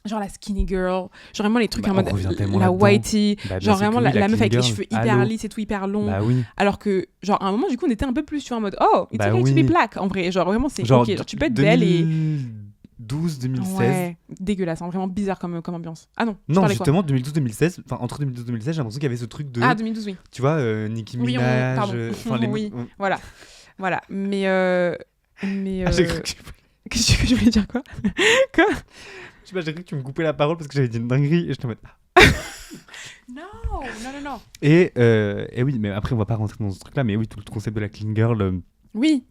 genre la skinny girl, genre vraiment les trucs Bah, en on mode revient tellement la là-dedans. whitey, Bah, bien genre sûr que vraiment oui, la la meuf avec clean les girl. cheveux hyper Allô. lisses et tout, hyper longs. Bah oui. Alors que genre à un moment du coup on était un peu plus tu vois en mode oh it's Bah okay oui. to be black en vrai, genre vraiment c'est Genre ok, genre tu peux être belle et 2012, 2016. ouais, dégueulasse, hein, vraiment bizarre comme ambiance. Ah non, je Non, parlais quoi. justement, 2012-2016, enfin entre 2012 et 2016, j'ai l'impression qu'il y avait ce truc de. Ah, 2012, oui. Tu vois, Nicki Oui, Minaj. pardon. Enfin, les Oui. on- Voilà. Voilà. Mais. Ah, j'ai cru que Qu'est-ce que je voulais dire quoi? je sais pas, j'ai cru que tu me coupais la parole parce que j'avais dit une dinguerie et je te mets. Non. Et oui, mais après, on va pas rentrer dans ce truc-là, mais oui, tout le concept de la clean girl Oui,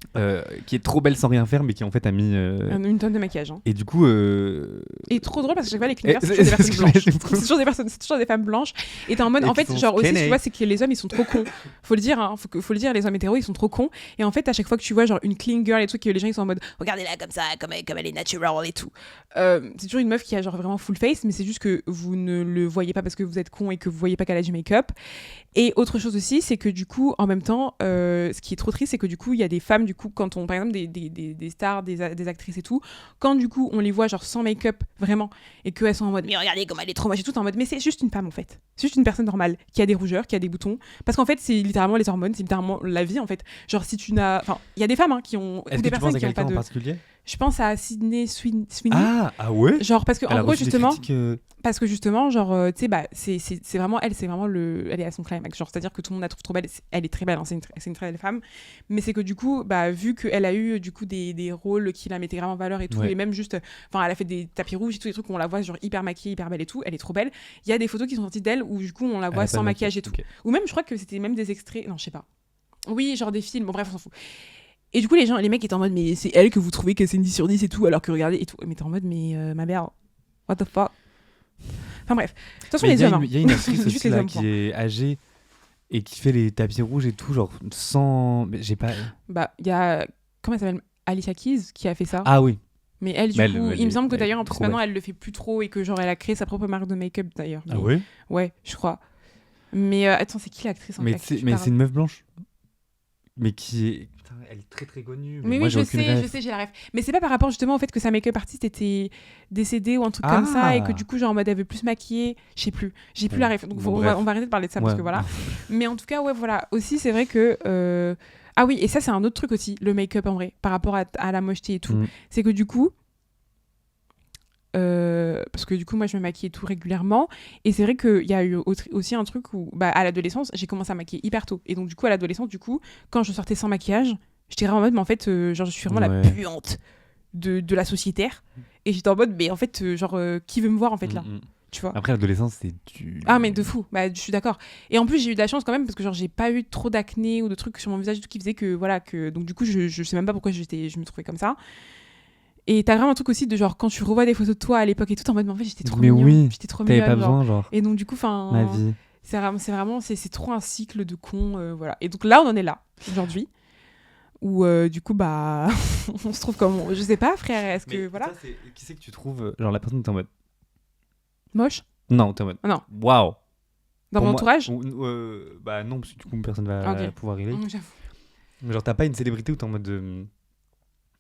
qui est trop belle sans rien faire, mais qui en fait a mis. une tonne de maquillage. Hein. Et du coup. Et trop drôle parce que chaque fois les Et cleaners c'est c'est- toujours des personnes c'est- blanches. C'est toujours des femmes blanches. Et t'es en mode, Et en qui fait, sont genre aussi, skinny. tu vois, c'est que les hommes ils sont trop cons. Faut le dire, hein, faut le dire, les hommes hétéros ils sont trop cons. Et en fait, à chaque fois que tu vois genre une clean girl et tout, que les gens ils sont en mode, regardez-la comme ça, comme elle est natural et tout. C'est toujours une meuf qui a genre vraiment full face, mais c'est juste que vous ne le voyez pas parce que vous êtes con et que vous voyez pas qu'elle a du make-up. Et autre chose aussi, c'est que du coup, en même temps, ce qui est trop triste, c'est que du coup, il y a des femmes, du coup, quand on, par exemple, des stars, des actrices et tout, quand du coup, on les voit genre sans make-up, vraiment, et qu'elles sont en mode, mais regardez comme elle est trop moche et tout, t'es en mode, mais c'est juste une femme en fait. C'est juste une personne normale qui a des rougeurs, qui a des boutons. Parce qu'en fait, c'est littéralement les hormones, c'est littéralement la vie en fait. Genre, si tu n'as. Enfin, il y a des femmes qui ont. Est-ce Ou que des tu penses personnes à qui n'ont quelqu'un pas en de. particulier? Je pense à Sydney Sweeney. Ah ouais. Genre, parce que Elle en a gros, reçu des justement. critiques, Parce que justement, genre, tu sais, bah, c'est vraiment elle, c'est vraiment elle est à son climax. Genre, c'est-à-dire que tout le monde la trouve trop belle. Elle est très belle, hein, c'est une très belle femme. Mais c'est que du coup, bah, vu qu'elle a eu du coup des rôles qui la mettaient vraiment en valeur et tout, Ouais. et même juste, enfin, elle a fait des tapis rouges et tous les trucs où on la voit genre hyper maquillée, hyper belle et tout, elle est trop belle. Il y a des photos qui sont sorties d'elle où du coup on la Elle voit a pas sans de maquillage et tout. ok. Ou même, je crois que c'était même des extraits. Non, je sais pas. Oui, genre des films. Bon, bref, on s'en fout. Et du coup, les mecs étaient en mode, mais c'est elle que vous trouvez que c'est une 10 sur 10 et tout, alors que regardez et tout. Mais t'es en mode, mais ma mère, what the fuck. Enfin bref, de toute façon, Mais les hommes. il y a une actrice Juste aussi les là hommes, qui point. est âgée et qui fait les tapis rouges et tout, genre sans. Mais j'ai pas. Bah, il y a. Comment elle s'appelle? Alicia Keys qui a fait ça. Ah oui. Mais elle, du Mais coup, elle il me est- semble que elle est d'ailleurs, en plus, trop maintenant, belle. elle le fait plus trop et que, genre, elle a créé sa propre marque de make-up d'ailleurs. Ah Mais- ouais. Ouais, je crois. Mais attends, c'est qui l'actrice en Mais fait c'est une meuf blanche. Mais qui est. Putain, elle est très très connue. Mais moi, oui, j'ai aucune ref. je sais, j'ai la ref. Mais c'est pas par rapport justement au fait que sa make-up artiste était décédée ou un truc comme ça et que du coup, genre en mode elle veut plus se maquiller. Je sais plus. J'ai plus Bon. la ref. Donc Bon, on bref. va arrêter de parler de ça parce Ouais. que voilà. Mais en tout cas, ouais, voilà. Aussi, c'est vrai que. Ah oui, et ça, c'est un autre truc aussi, le make-up en vrai, par rapport à la mocheté et tout. Mm. C'est que du coup. Parce que du coup, moi, je me maquille et tout régulièrement. Et c'est vrai qu'il y a eu aussi un truc où, bah, à l'adolescence, j'ai commencé à maquiller hyper tôt. Et donc, du coup, à l'adolescence, du coup, quand je sortais sans maquillage, j'étais vraiment en mode, mais en fait, genre, je suis vraiment la Ouais. puante de la sociétaire. Et j'étais en mode, mais en fait, qui veut me voir en fait là, Mm, mm. tu vois? Après, l'adolescence, c'est du. Ah, mais de fou, bah, je suis d'accord. Et en plus, j'ai eu de la chance quand même parce que, genre, j'ai pas eu trop d'acné ou de trucs sur mon visage et tout qui faisait que, voilà, que. Donc, du coup, je sais même pas pourquoi je me trouvais comme ça. Et t'as vraiment un truc aussi de genre, quand tu revois des photos de toi à l'époque et tout, en mode, mais en fait, j'étais trop Mais mignon. oui, J'étais trop t'avais mignonne. pas genre. besoin, genre, Et donc, du coup, ma vie. c'est trop un cycle de cons. Voilà. Et donc là, on en est là, aujourd'hui. Où, du coup, bah, on se trouve comme. Je sais pas, frère, est-ce que. Voilà. Qui c'est que tu trouves, genre, la personne où t'es en mode. Moche Non, t'es en mode. Ah non. Waouh! Dans Pour mon moi- entourage Bah non, parce que du coup, personne va Ok. pouvoir arriver. J'avoue. Mais genre, t'as pas une célébrité où t'es en mode.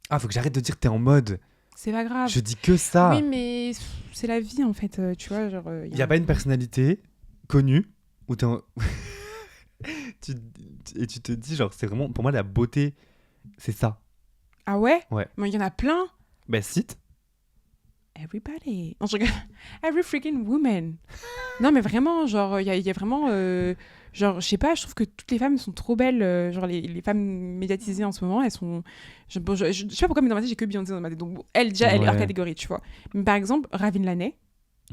Ah, faut que j'arrête de dire que t'es en mode. C'est pas grave. Je dis que ça. Oui, mais c'est la vie, en fait. Tu vois, genre. Il y a pas une personnalité connue où t'es en. Et tu te dis, genre, c'est vraiment. Pour moi, la beauté, c'est ça. Ah ouais Ouais. Mais il y en a plein. Bah, cite. Everybody. Non, je rigole. Every freaking woman. Non, mais vraiment, genre, il y a vraiment. Genre, je sais pas, je trouve que toutes les femmes sont trop belles. Genre, les femmes médiatisées en ce moment, elles sont. Je sais pas pourquoi, mais dans ma tête, j'ai que Beyoncé dans ma tête. Donc, bon, elle, déjà, elle est hors Ouais. catégorie, tu vois. Mais par exemple, Ravine Laney,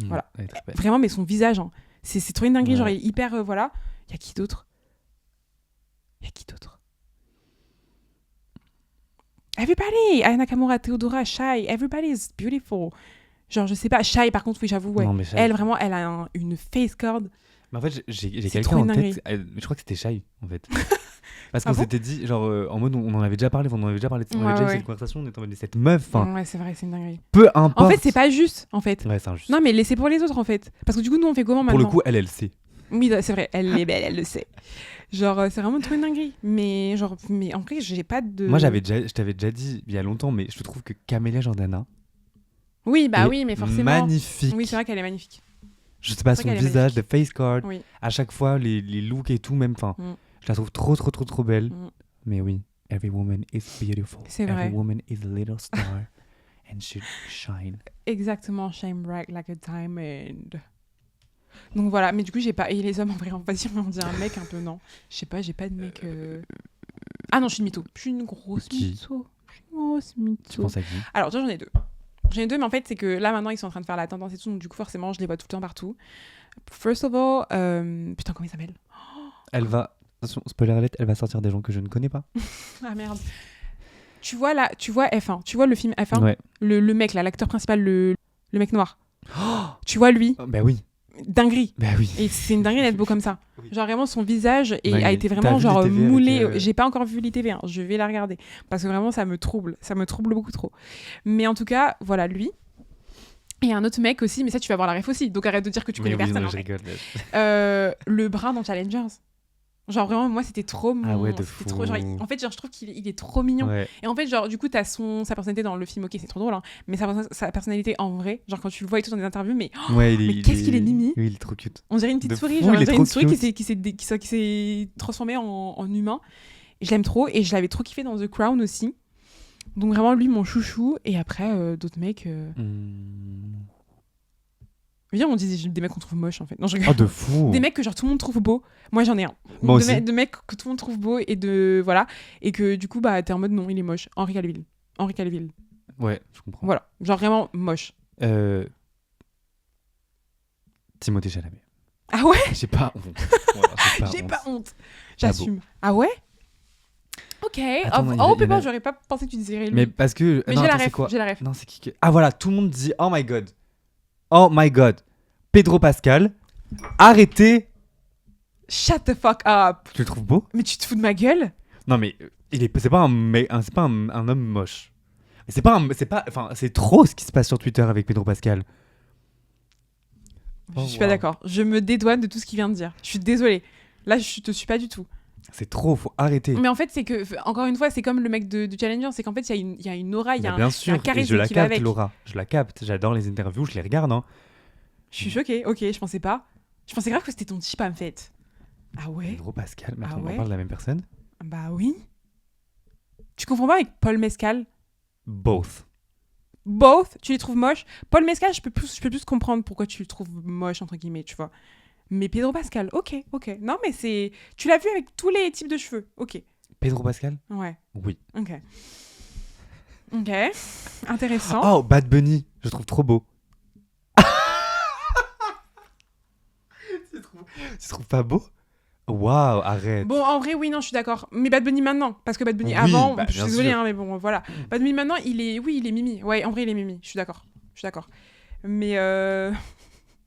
Voilà. Elle est très belle. vraiment, mais son visage, hein, c'est trop une dinguerie. Ouais. Genre, il est hyper. Voilà. Il y a qui d'autre Everybody Aya Nakamura, Theodora, Shai, everybody is beautiful. Genre, je sais pas. Shai, par contre, oui, j'avoue, ouais. Non, mais Shai- Elle, vraiment, elle a une face card. Mais en fait, j'ai C'est quelqu'un trop en une tête. Je crois que c'était Shai, en fait. Parce qu'on Ah bon s'était dit, genre, en mode, on en avait déjà parlé, on en avait déjà parlé, on Ouais, avait déjà eu ouais. cette conversation, on était en mode, cette meuf, enfin, Ouais, c'est vrai, c'est une dinguerie. peu importe. En fait, c'est pas juste, en fait. Ouais, c'est injuste. Non, mais laissez pour les autres, en fait. Parce que du coup, nous, on fait comment Pour maintenant le coup, elle sait. Oui, c'est vrai, elle est belle, elle le sait. Genre, c'est vraiment trop une dinguerie. Mais, genre, mais en vrai, j'ai pas de. Moi, je t'avais déjà dit il y a longtemps, mais je trouve que Camélia Jordana Oui, bah est oui, mais forcément. magnifique. Oui, c'est vrai qu'elle est magnifique. Je sais pas, c'est son vrai qu'elle est visage, le face card, Oui. à chaque fois, les looks et tout, même, enfin, Mm. je la trouve trop belle. Mm. Mais oui, every woman is beautiful. C'est vrai. Every woman is a little star and should shine. Exactement, shine bright like a diamond. Donc voilà, mais du coup, j'ai pas. Et les hommes, en vrai, on va dire, mais on dit un mec un peu, non. Je sais pas, j'ai pas de mec. Ah non, je suis une mytho. Je suis une grosse Qui mytho. Je suis une grosse Tu mytho. penses à qui? Alors, tu vois, j'en ai deux. J'en ai deux, mais en fait, c'est que là, maintenant, ils sont en train de faire la tendance et tout, donc du coup, forcément, je les vois tout le temps partout. First of all, putain, comment il s'appelle? Elle va, attention, spoiler alert, elle va sortir des gens que je ne connais pas. Ah merde. Tu vois là, tu vois F1, tu vois le film F1, Ouais. le mec là, l'acteur principal, le mec noir. Tu vois lui, Oh, bah oui, dinguerie. bah oui. Et c'est une dinguerie d'être beau comme ça. Oui. Genre vraiment son visage a Dinguerie. été T'as vraiment vu genre l'ITV avec, moulé. J'ai pas encore vu l'ITV, hein. Je vais la regarder parce que vraiment ça me trouble beaucoup trop. Mais en tout cas, voilà lui. Et un autre mec aussi, mais ça tu vas voir la ref aussi, donc arrête de dire que tu connais Mais oui, personne. non, en je fait. rigole. Le brun dans Challengers. Genre vraiment moi c'était trop Ah ouais, de c'était trop genre, fou. en fait genre je trouve qu'il est trop mignon. Ouais. Et en fait genre du coup t'as sa personnalité dans le film, ok c'est trop drôle hein, mais sa personnalité en vrai, genre quand tu le vois et tout dans des interviews, mais Ouais, mais qu'est-ce qu'il est mimi. Oui, il est trop cute. on dirait une petite De souris, fou, genre on il est dirait une trop souris cute. qui s'est transformée en humain. Et je l'aime trop et je l'avais trop kiffé dans The Crown aussi. Donc vraiment lui mon chouchou. Et après d'autres mecs. Viens on dit des mecs qu'on trouve moches en fait. Non je rigole. Oh, de fou. Des mecs que genre tout le monde trouve beau. Moi j'en ai un. Moi de, aussi. de mecs que tout le monde trouve beau et de voilà et que du coup bah t'es en mode non il est moche. Henri Calville. Ouais, je comprends. Voilà genre vraiment moche. Timothée Chalamet. Ah ouais. J'ai pas honte. Voilà, J'ai pas honte. Ah J'assume. Ah ouais. Ok. Attends, Of il y a- all il y en a- people j'aurais pas pensé que tu dirais lui. Mais parce que. Mais non, j'ai la attends, c'est ref. quoi J'ai la ref. Non, c'est qui que. Ah voilà, tout le monde dit oh my god. Oh my god. Pedro Pascal. Arrêtez. Shut the fuck up. Tu le trouves beau? Mais tu te fous de ma gueule? Non mais c'est pas c'est pas un homme moche. C'est pas enfin c'est trop ce qui se passe sur Twitter avec Pedro Pascal. Je Oh, suis pas wow. d'accord. Je me dédouane de tout ce qu'il vient de dire. Je suis désolée. Là, je te suis pas du tout. C'est trop, faut arrêter. Mais en fait, c'est que, encore une fois, c'est comme le mec de Challenger, c'est qu'en fait, il y a une aura, il y a Mais un, bien il y a sûr, un et charisme je la qui va capte avec. Laura. Je la capte. J'adore les interviews, je les regarde. Hein. Je suis choquée. Ok, je pensais pas. Je pensais grave que c'était ton type, en fait. Ah ouais? Pedro Pascal. Mais Ah attends, on ouais en parle de la même personne? Bah oui. Tu confonds pas avec Paul Mescal? Both. Both, tu les trouves moches. Paul Mescal, je peux plus comprendre pourquoi tu le trouves moche, entre guillemets, tu vois. Mais Pedro Pascal, ok. Non, mais c'est... Tu l'as vu avec tous les types de cheveux, ok. Pedro Pascal? Ouais, Oui. ok. Intéressant. Oh, Bad Bunny. Je le trouve trop beau. Tu trouves pas beau? Waouh, arrête. Bon, en vrai, oui, non, je suis d'accord. Mais Bad Bunny maintenant, parce que Bad Bunny Oui, avant, bah, je suis bien désolée, sûr. hein, mais bon, voilà. Bad Bunny maintenant, il est mimi. Ouais, en vrai, il est mimi. Je suis d'accord. Mais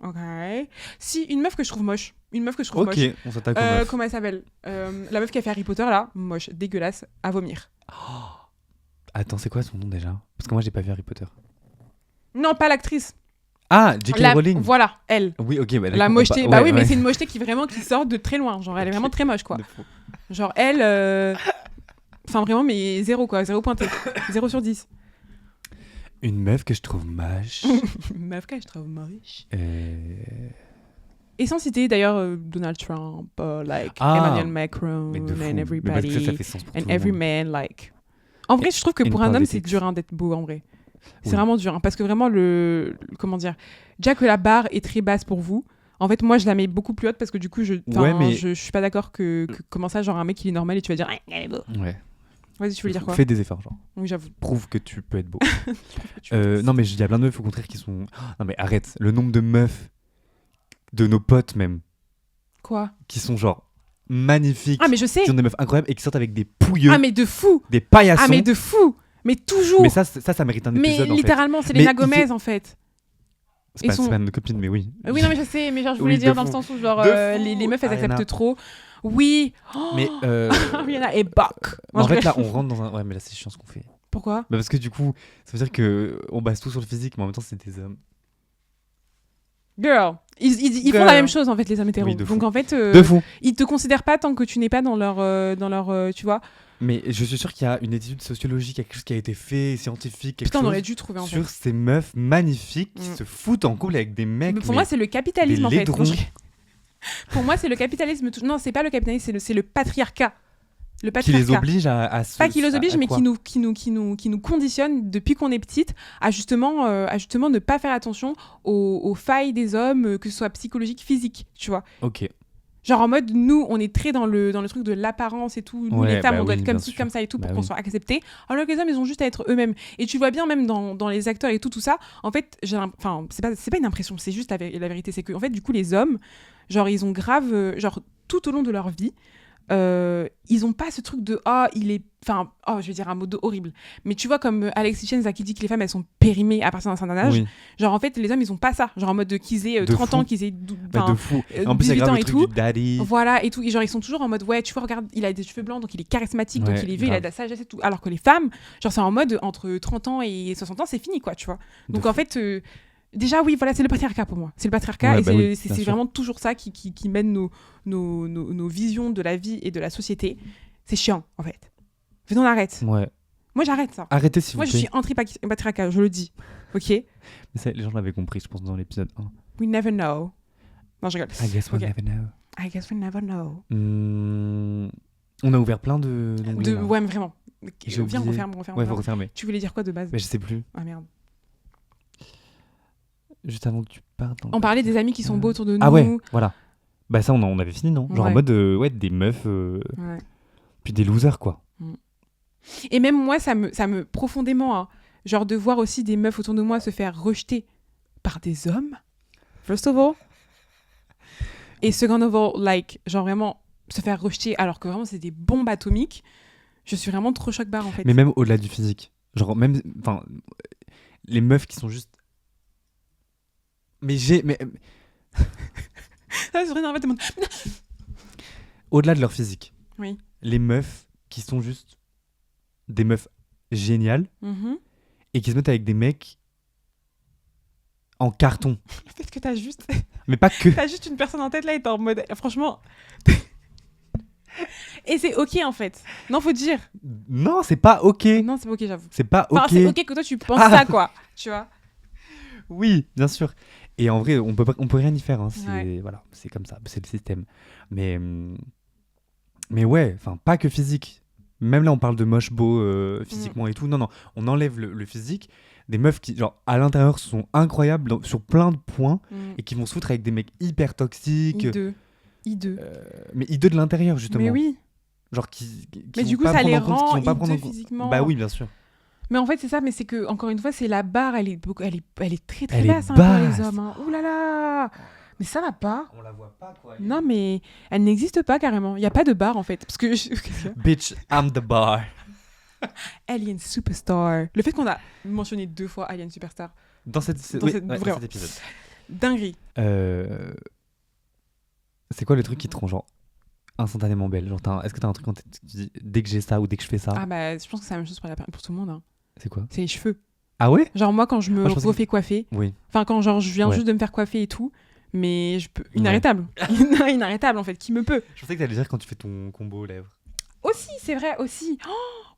ok. Si une meuf que je trouve moche, Ok, on s'attaque aux meufs. comment elle s'appelle La meuf qui a fait Harry Potter là, moche, dégueulasse, à vomir. Attends, c'est quoi son nom déjà? Parce que moi, j'ai pas vu Harry Potter. Non, pas l'actrice. Ah, J.K. Rowling. Voilà, elle. Oui, ok, bah, La d'accord, mocheté. ouais, Bah oui, mais ouais. c'est une mocheté qui sort de très loin. Genre, elle est vraiment très moche, quoi. De fou. Genre, elle. Enfin, vraiment, mais zéro, quoi. Zéro pointé. 0 sur 10. Une meuf que je trouve moche. Meuf que je trouve moche. euh... Et sans citer d'ailleurs Donald Trump, like Ah, Emmanuel Macron, Mais de fou. and Mais parce que ça everybody, fait sens pour and tout le every monde. man, like. En vrai, je trouve que In pour un homme, c'est politics. dur hein, d'être beau, en vrai. C'est Oui. vraiment dur. Hein, parce que vraiment, comment dire, déjà que la barre est très basse pour vous. En fait, moi, je la mets beaucoup plus haute parce que du coup, Ouais, mais- je suis pas d'accord que comment ça, genre un mec, il est normal et tu vas dire, ah, il est beau. Ouais. Vas-y, tu veux dire quoi? Fais des efforts, genre. Oui, j'avoue. Prouve que tu peux être beau. Tu veux Non, mais il y a plein de meufs au contraire qui sont. Non, mais arrête. Le nombre de meufs, de nos potes même, Quoi? qui sont genre magnifiques, Ah, mais je sais. qui ont des meufs incroyables et qui sortent avec des pouilleux, Ah, mais de fou. des paillassons. Ah, mais de fou. Mais toujours. Mais ça mérite un Mais épisode en fait. littéralement, c'est Mais Selena il Gomez faut- en fait. C'est ils pas, sont- c'est pas nos copines, mais oui. Oui, non, mais je sais, mais genre, je voulais Oui, de dire dans le fou. sens où, genre, De fou. les meufs, elles Ariana. acceptent trop. Oui. Oh, Mais Rihanna est back. en fait, là, on rentre dans un. Ouais, mais là, c'est chiant ce qu'on fait. Pourquoi? Bah, parce que du coup, ça veut dire que on base tout sur le physique, mais en même temps, c'est des hommes. Girl. Ils font Girl. la même chose, en fait, les hommes hétéros. Oui, de fou. Donc, en fait, De fou. ils te considèrent pas tant que tu n'es pas dans leur, tu vois. Mais je suis sûr qu'il y a une étude sociologique, quelque chose qui a été fait, scientifique, quelque Putain, on chose aurait dû trouver, en fait. sur ces meufs magnifiques qui Mm. se foutent en couple avec des mecs. Mais pour moi, c'est le capitalisme, en des fait. laidrons. Pour moi, c'est le capitalisme. Non, c'est pas le capitalisme, c'est le patriarcat. Le qui les patriarcat. oblige à se. Pas qui les oblige, à mais quoi qui nous conditionne depuis qu'on est petite à justement ne pas faire attention aux failles des hommes, que ce soit psychologique, physique, tu vois. Ok. Genre en mode, nous, on est très dans le truc de l'apparence et tout. Nous, Ouais, les femmes, bah on doit oui, être comme bien ci, sûr. comme ça et tout pour Bah qu'on oui. soit acceptés. Alors que les hommes, ils ont juste à être eux-mêmes. Et tu vois bien, même dans les acteurs et tout ça, en fait, c'est pas une impression, c'est juste la vérité. C'est que, en fait, du coup, les hommes, genre, ils ont grave, genre, tout au long de leur vie, ils ont pas ce truc de je vais dire un mot horrible, mais tu vois comme Alexis Chenza qui dit que les femmes elles sont périmées à partir d'un certain âge, Oui. genre en fait les hommes ils ont pas ça, genre en mode qu'ils aient De 30 ans, fou. qu'ils aient Bah, de fou. En plus, il y 18 a grave ans le et truc tout. du daddy. Voilà et tout, et genre ils sont toujours en mode ouais tu vois regarde il a des cheveux blancs donc il est charismatique donc Ouais, il est vieux, il a grave. de la sagesse et tout, alors que les femmes genre c'est en mode entre 30 ans et 60 ans c'est fini quoi tu vois, donc De en fait déjà oui voilà c'est le patriarcat pour moi, c'est le patriarcat Ouais, et bah oui, bien c'est sûr. vraiment toujours ça qui mène nos visions de la vie et de la société. C'est chiant en fait, venons on arrête. Ouais. Moi j'arrête ça. Arrêtez s'il vous Moi je plaît. suis anti-patriarcat, je le dis, ok. Mais ça, les gens l'avaient compris, je pense, dans l'épisode 1. We never know. Non je rigole. I guess we'll Ok. never know. I guess we never know. On a ouvert plein d'onglets. là. Ouais mais vraiment. J'ai Viens oublié. referme. Ouais, faut refermer. Tu voulais dire quoi de base? Mais je sais plus. Ah merde. Juste avant que tu partes. On parlait des amis qui sont beaux autour de nous. Ah ouais, voilà. Bah ça, on avait fini, non? Genre en Ouais. mode, des meufs, Ouais. puis des losers, quoi. Et même moi, ça me profondément, hein, genre de voir aussi des meufs autour de moi se faire rejeter par des hommes, first of all. Et second of all, like, genre vraiment se faire rejeter alors que vraiment c'est des bombes atomiques. Je suis vraiment trop choc-barre en fait. Mais même au-delà du physique. Genre même, enfin, les meufs qui sont juste... Mais Ça, c'est vrai, en fait, tout le monde- au-delà de leur physique. Oui. Les meufs qui sont juste des meufs géniales Mhm. et qui se mettent avec des mecs en carton. Le fait que t'as juste Mais pas que. une personne en tête là et t'es en mode franchement. Et c'est ok en fait. Non, faut dire. Non, c'est pas ok. Non, c'est pas ok, j'avoue. C'est pas ok. Enfin, c'est ok que toi tu penses Ah. ça quoi. Tu vois. Oui, bien sûr. Et en vrai, on peut rien y faire. Hein. C'est, Ouais. voilà, c'est comme ça, c'est le système. Mais ouais, enfin, pas que physique. Même là, on parle de moche beau physiquement et tout. Non, on enlève le physique. Des meufs qui, genre, à l'intérieur, sont incroyables sur plein de points et qui vont se foutre avec des mecs hyper toxiques. Hideux. Mais hideux de l'intérieur, justement. Mais oui. Genre qui Mais vont du coup, pas ça prendre les en compte, qui rend vont pas prendre en hideux compte- physiquement. Bah oui, bien sûr. Mais en fait, c'est ça, mais c'est que, encore une fois, c'est la barre, elle est très très Elle est basse hein, pour les basse. hommes. Hein. Ouh là là. Mais ça va pas. On la voit pas, quoi. Non, mais elle n'existe pas carrément. Il y a pas de bar en fait. Parce que Bitch, I'm the bar. Alien Superstar. Le fait qu'on a mentionné 2 fois Alien Superstar. Dans cet épisode. Dinguerie. C'est quoi le truc qui te rend genre instantanément belle? Genre, est-ce que t'as un truc en tête que tu dis dès que j'ai ça ou dès que je fais ça? Ah bah, je pense que c'est la même chose pour tout le monde. Hein. C'est quoi? C'est les cheveux. Ah ouais? Genre moi quand je me Moi, je pensais refais coiffer, Oui. enfin quand genre je viens Ouais. juste de me faire coiffer et tout, mais je peux Ouais. inarrêtable. Inarrêtable en fait, qui me peut. Je pensais que t'allais dire quand tu fais ton combo aux lèvres. Aussi, c'est vrai, aussi.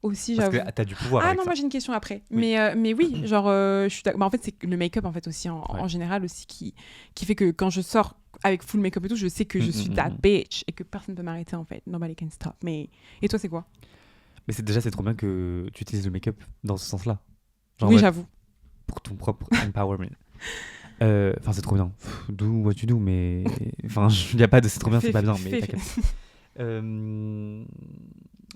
Aussi, Parce j'avoue. que t'as du pouvoir Ah avec non, ça. moi j'ai une question après. Oui. Mais oui, genre, je suis d'accord. Bah, en fait, c'est le make-up en fait aussi en général aussi qui fait que quand je sors avec full make-up et tout, je sais que je suis that bitch et que personne ne peut m'arrêter en fait. Nobody can stop. Mais et toi, c'est quoi? Mais c'est trop bien que tu utilises le make-up dans ce sens-là. Genre, Oui, ouais, j'avoue. pour ton propre empowerment. Enfin, c'est trop bien. Do what you do, mais. Enfin, il n'y a pas de c'est trop bien, c'est pas bien, mais t'inquiète.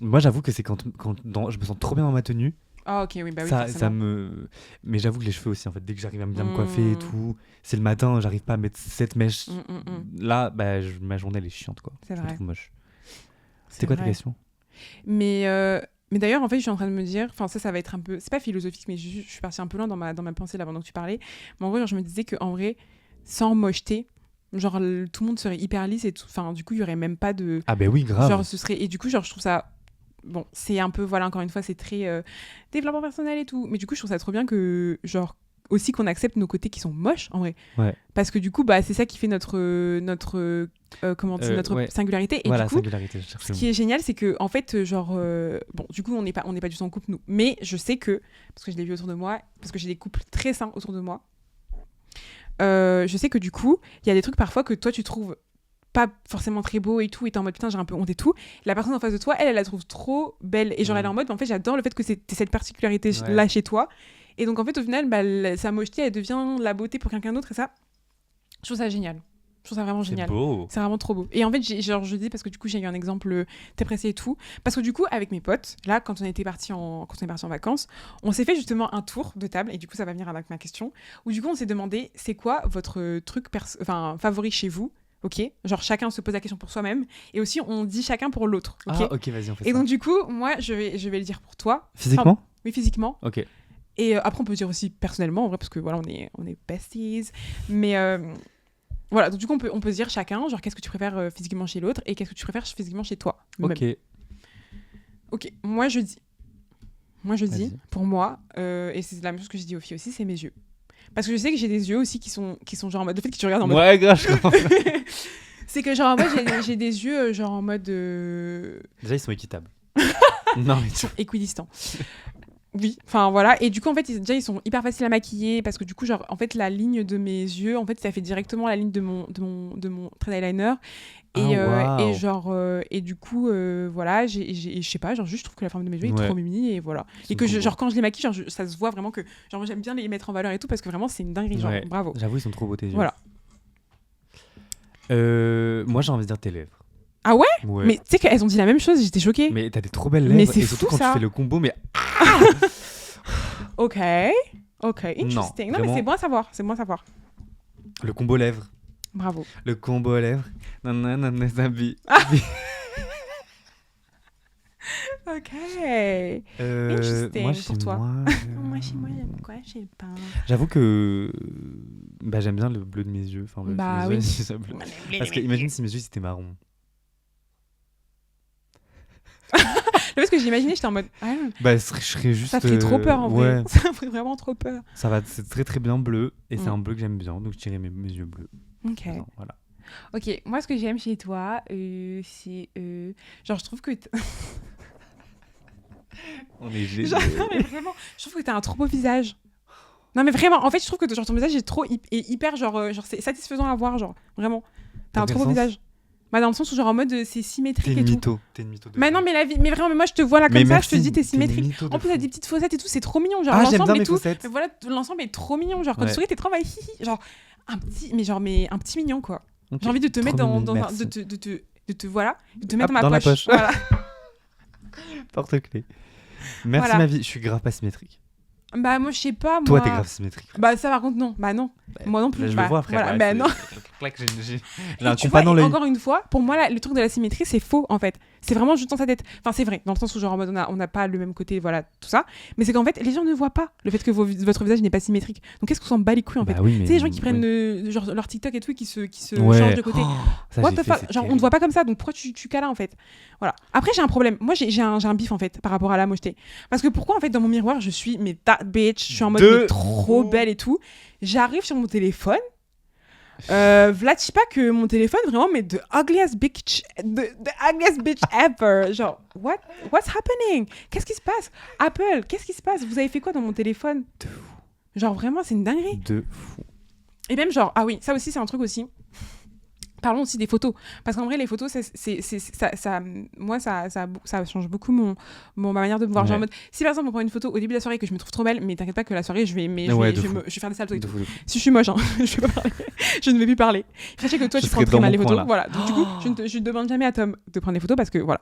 Moi, j'avoue que c'est quand je me sens trop bien dans ma tenue. Ah, ok, oui, bah oui. ça forcément. me. Mais j'avoue que les cheveux aussi, en fait, dès que j'arrive à bien me coiffer et tout, c'est le matin, j'arrive pas à mettre cette mèche. Là, bah, ma journée, elle est chiante, quoi. C'est Je vrai. me trouve moche. C'était quoi ta vrai. question? Mais d'ailleurs, en fait, je suis en train de me dire, enfin, ça va être un peu, c'est pas philosophique, mais je suis partie un peu loin dans ma pensée là pendant que tu parlais. Mais en gros, genre, je me disais que en vrai, sans mocheté, genre, tout le monde serait hyper lisse et tout. Enfin, du coup, il y aurait même pas de. Ah, ben oui, grave. Genre, ce serait. Et du coup, genre, je trouve ça. Bon, c'est un peu, voilà, encore une fois, c'est très développement personnel et tout. Mais du coup, je trouve ça trop bien que, genre, aussi qu'on accepte nos côtés qui sont moches, en vrai. Ouais. Parce que du coup, bah, c'est ça qui fait notre comment dire, notre ouais. singularité. Et Voilà, du coup, singularité, je cherche ce le qui est génial, c'est que, en fait, genre, bon, du coup, on n'est pas du tout en couple, nous. Mais je sais que, parce que je l'ai vu autour de moi, parce que j'ai des couples très sains autour de moi, je sais que du coup, il y a des trucs parfois que toi, tu trouves pas forcément très beau et tout, et t'es en mode putain, j'ai un peu honte et tout. La personne en face de toi, elle la trouve trop belle. Et genre, elle est en mode, en fait, j'adore le fait que t'aies cette particularité-là chez toi. Et donc, en fait, au final, bah, sa mocheté, elle devient la beauté pour quelqu'un d'autre, et ça, je trouve ça génial. Je trouve ça vraiment génial. C'est beau. C'est vraiment trop beau. Et en fait, je dis parce que du coup, j'ai eu un exemple très précis et tout. Parce que du coup, avec mes potes, là, quand on est parti en vacances, on s'est fait justement un tour de table. Et du coup, ça va venir avec ma question. Où du coup, on s'est demandé, c'est quoi votre truc favori chez vous? Ok, genre chacun se pose la question pour soi-même. Et aussi, on dit chacun pour l'autre. Ok. Ah, ok, vas-y, on fait ça. Et donc, du coup, moi, je vais le dire pour toi. Physiquement? Enfin, oui, physiquement. Ok. Et après, on peut dire aussi personnellement, en vrai, parce que voilà, on est besties. Mais voilà, donc du coup, on peut se dire chacun, genre, qu'est-ce que tu préfères physiquement chez l'autre et qu'est-ce que tu préfères physiquement chez toi. Ok. Même. Ok, moi je dis, pour moi, et c'est la même chose que je dis aux filles aussi, c'est mes yeux. Parce que je sais que j'ai des yeux aussi qui sont genre en mode, le fait que tu regardes en mode... Ouais, grave, je comprends. C'est que genre en mode, j'ai des yeux genre en mode... Déjà, ils sont équitables. Non, mais tu... équidistants. Oui, enfin voilà. Et du coup, en fait, déjà, ils sont hyper faciles à maquiller parce que du coup, genre, en fait, la ligne de mes yeux, en fait, ça fait directement la ligne de mon trait d'eyeliner. Et, wow. et genre, et du coup, voilà, je sais pas, genre, juste, je trouve que la forme de mes yeux est trop mimi et voilà. Et que, genre, quand je les maquille, genre, ça se voit vraiment que, genre, moi, j'aime bien les mettre en valeur et tout parce que vraiment, c'est une dinguerie, genre, bravo. J'avoue, ils sont trop beaux tes yeux. Voilà. Moi, j'ai envie de dire tes lèvres. Ah ouais? Mais tu sais qu'elles ont dit la même chose, j'étais choquée. Mais t'as des trop belles lèvres. Mais c'est et surtout fou, quand ça. tu fais le combo, mais. Ok, interesting. Non, vraiment... mais c'est bon à savoir, Le combo lèvres. Bravo. Le combo lèvres. Ok. Interesting moi, pour toi. Moi, chez moi, j'aime quoi? Je sais pas. J'avoue que bah, j'aime bien le bleu de mes yeux. Enfin, bah mes oui. yeux, bleu. Parce que imagine si mes yeux c'était marron. Parce que j'imaginais, j'étais en mode. Ah, bah, je serais juste. Ça fait trop peur en vrai. Ouais. Ça fait vraiment trop peur. C'est très très bien bleu et c'est un bleu que j'aime bien, donc je dirais mes yeux bleus. Ok. Non, voilà. Ok, moi ce que j'aime chez toi, c'est. Genre, je trouve que. On est génial. Genre, non, mais vraiment, je trouve que t'as un trop beau visage. Non, mais vraiment, en fait, je trouve que genre, ton visage est trop hyper, genre c'est satisfaisant à voir, genre, vraiment. T'as un trop beau visage. Bah, dans le sens où, genre, en mode, c'est symétrique et tout. T'es une mytho. Mais non, mais la vie, mais vraiment, mais moi, je te vois là comme ça, je te dis, t'es symétrique. En plus, t'as des petites faussettes et tout, c'est trop mignon, genre, l'ensemble et tout. Mais voilà, l'ensemble est trop mignon, genre, quand tu souris, t'es trop hihi, genre, un petit mignon, quoi. Okay. J'ai envie de te mettre dans de te mettre dans ma poche. Voilà. Porte-clés. Merci ma vie, je suis grave pas symétrique. Bah moi je sais pas moi. Toi t'es grave symétrique. Bah ça par contre non. Bah non. Moi non plus. Là, je bah, le vois, frère. voilà, ouais, bah c'est- non. clac, j'ai Et un tu compas vois, dans et l'œil. encore une fois, pour moi, le truc de la symétrie, c'est faux, en fait. C'est vraiment juste dans sa tête. Enfin, c'est vrai, dans le sens où, genre, en mode, on n'a pas le même côté, voilà, tout ça. Mais c'est qu'en fait, les gens ne voient pas le fait que votre visage n'est pas symétrique. Donc, qu'est-ce qu'on s'en bat les couilles, en fait? Bah oui, Tu mais. sais, les gens qui prennent oui. genre, leur TikTok et tout, et qui se Ouais. changent de côté. Oh, ça, What j'ai the fait, fuck? c'est Genre, on terrible. te voit pas comme ça, donc pourquoi tu câlins, en fait? Voilà. Après, j'ai un problème. Moi, j'ai un bif, en fait, par rapport à la mocheté. Parce que pourquoi, en fait, dans mon miroir, je suis, mais that bitch, je suis en mode, De mais trop fou. belle et tout. J'arrive sur mon téléphone. Vlad, je sais pas que mon téléphone, vraiment, mais the ugliest bitch ever. Genre, what's happening? Qu'est-ce qui se passe? Apple, qu'est-ce qui se passe? Vous avez fait quoi dans mon téléphone? De fou. Genre, vraiment, c'est une dinguerie. De fou. Et même, genre, ah oui, ça aussi, c'est un truc aussi. Parlons aussi des photos. Parce qu'en vrai, les photos, moi, ça change beaucoup ma manière de me voir. Ouais. Genre, en mode, si par exemple, on prend une photo au début de la soirée que je me trouve trop belle, mais t'inquiète pas que la soirée, je vais faire des saltos et De tout. fou, de fou. Si je suis moche, hein, je vais pas parler. Je ne vais plus parler. Sachez que toi, Je tu prends serai très dans mal mon les coin, photos. là. Voilà. Donc, du coup, je ne demande jamais à Tom de prendre des photos parce que voilà.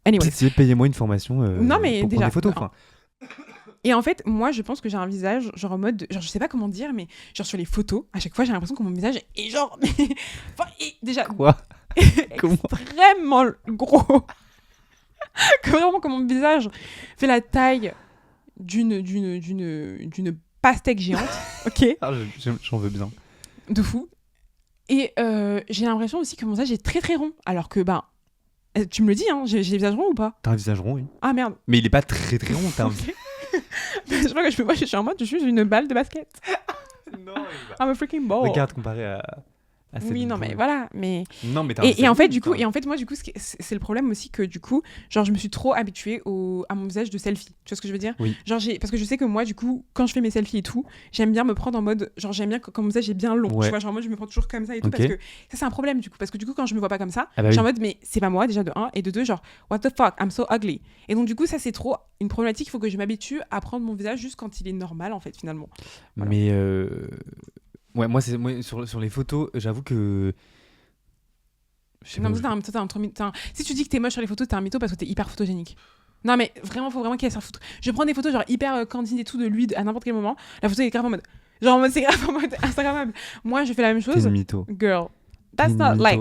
Anyway. Pitié, payez-moi une formation Non, mais pour déjà, prendre des photos. de Enfin, Et en fait, moi, je pense que j'ai un visage, genre en mode, genre je sais pas comment dire, mais genre sur les photos, à chaque fois, j'ai l'impression que mon visage est genre, enfin, déjà quoi Comment extrêmement gros. Que vraiment que mon visage fait la taille d'une pastèque géante, ok, Ah, j'en veux bien. de fou. Et j'ai l'impression aussi que mon visage est très très rond, alors que ben, tu me le dis, hein, j'ai le visage rond ou pas? T'as un visage rond, oui. Ah merde. Mais il est pas très très rond. T'as un... Je sais pas que je peux pas, je suis en mode, je suis une balle de basket. non, I'm a freaking ball. regarde comparé à cette Oui, non, mais boule. voilà, mais... Non, mais t'as un Et visage en fait, rond, du coup, putain. et en fait, moi, du coup, c'est le problème aussi que, du coup, genre, je me suis trop habituée à mon visage de selfie. Tu vois ce que je veux dire? Oui. Genre, parce que je sais que moi, du coup, quand je fais mes selfies et tout, j'aime bien me prendre en mode, genre, j'aime bien quand mon visage est bien long. Ouais. Tu vois, genre, moi, je me prends toujours comme ça et tout, Ok. parce que ça, c'est un problème, du coup. Parce que, du coup, quand je me vois pas comme ça, Ah bah je suis en oui. mode, mais c'est pas moi, déjà, de un, et de deux, genre, what the fuck, I'm so ugly. Et donc, du coup, ça, c'est trop une problématique. Il faut que je m'habitue à prendre mon visage juste quand il est normal, en fait, finalement. Voilà. Mais ouais, moi sur les photos, j'avoue que je sais Non, pas mais où toi, si tu dis que t'es moche sur les photos, t'es un mytho parce que t'es hyper photogénique. Non, mais vraiment, faut vraiment qu'il y ait ça foutre. Je prends des photos genre hyper candide et tout de lui à n'importe quel moment. La photo est grave en mode. Genre en mode, c'est grave en mode Instagrammable. Moi, je fais la même t'es chose. une mytho. Girl. That's T'es une not mytho. like.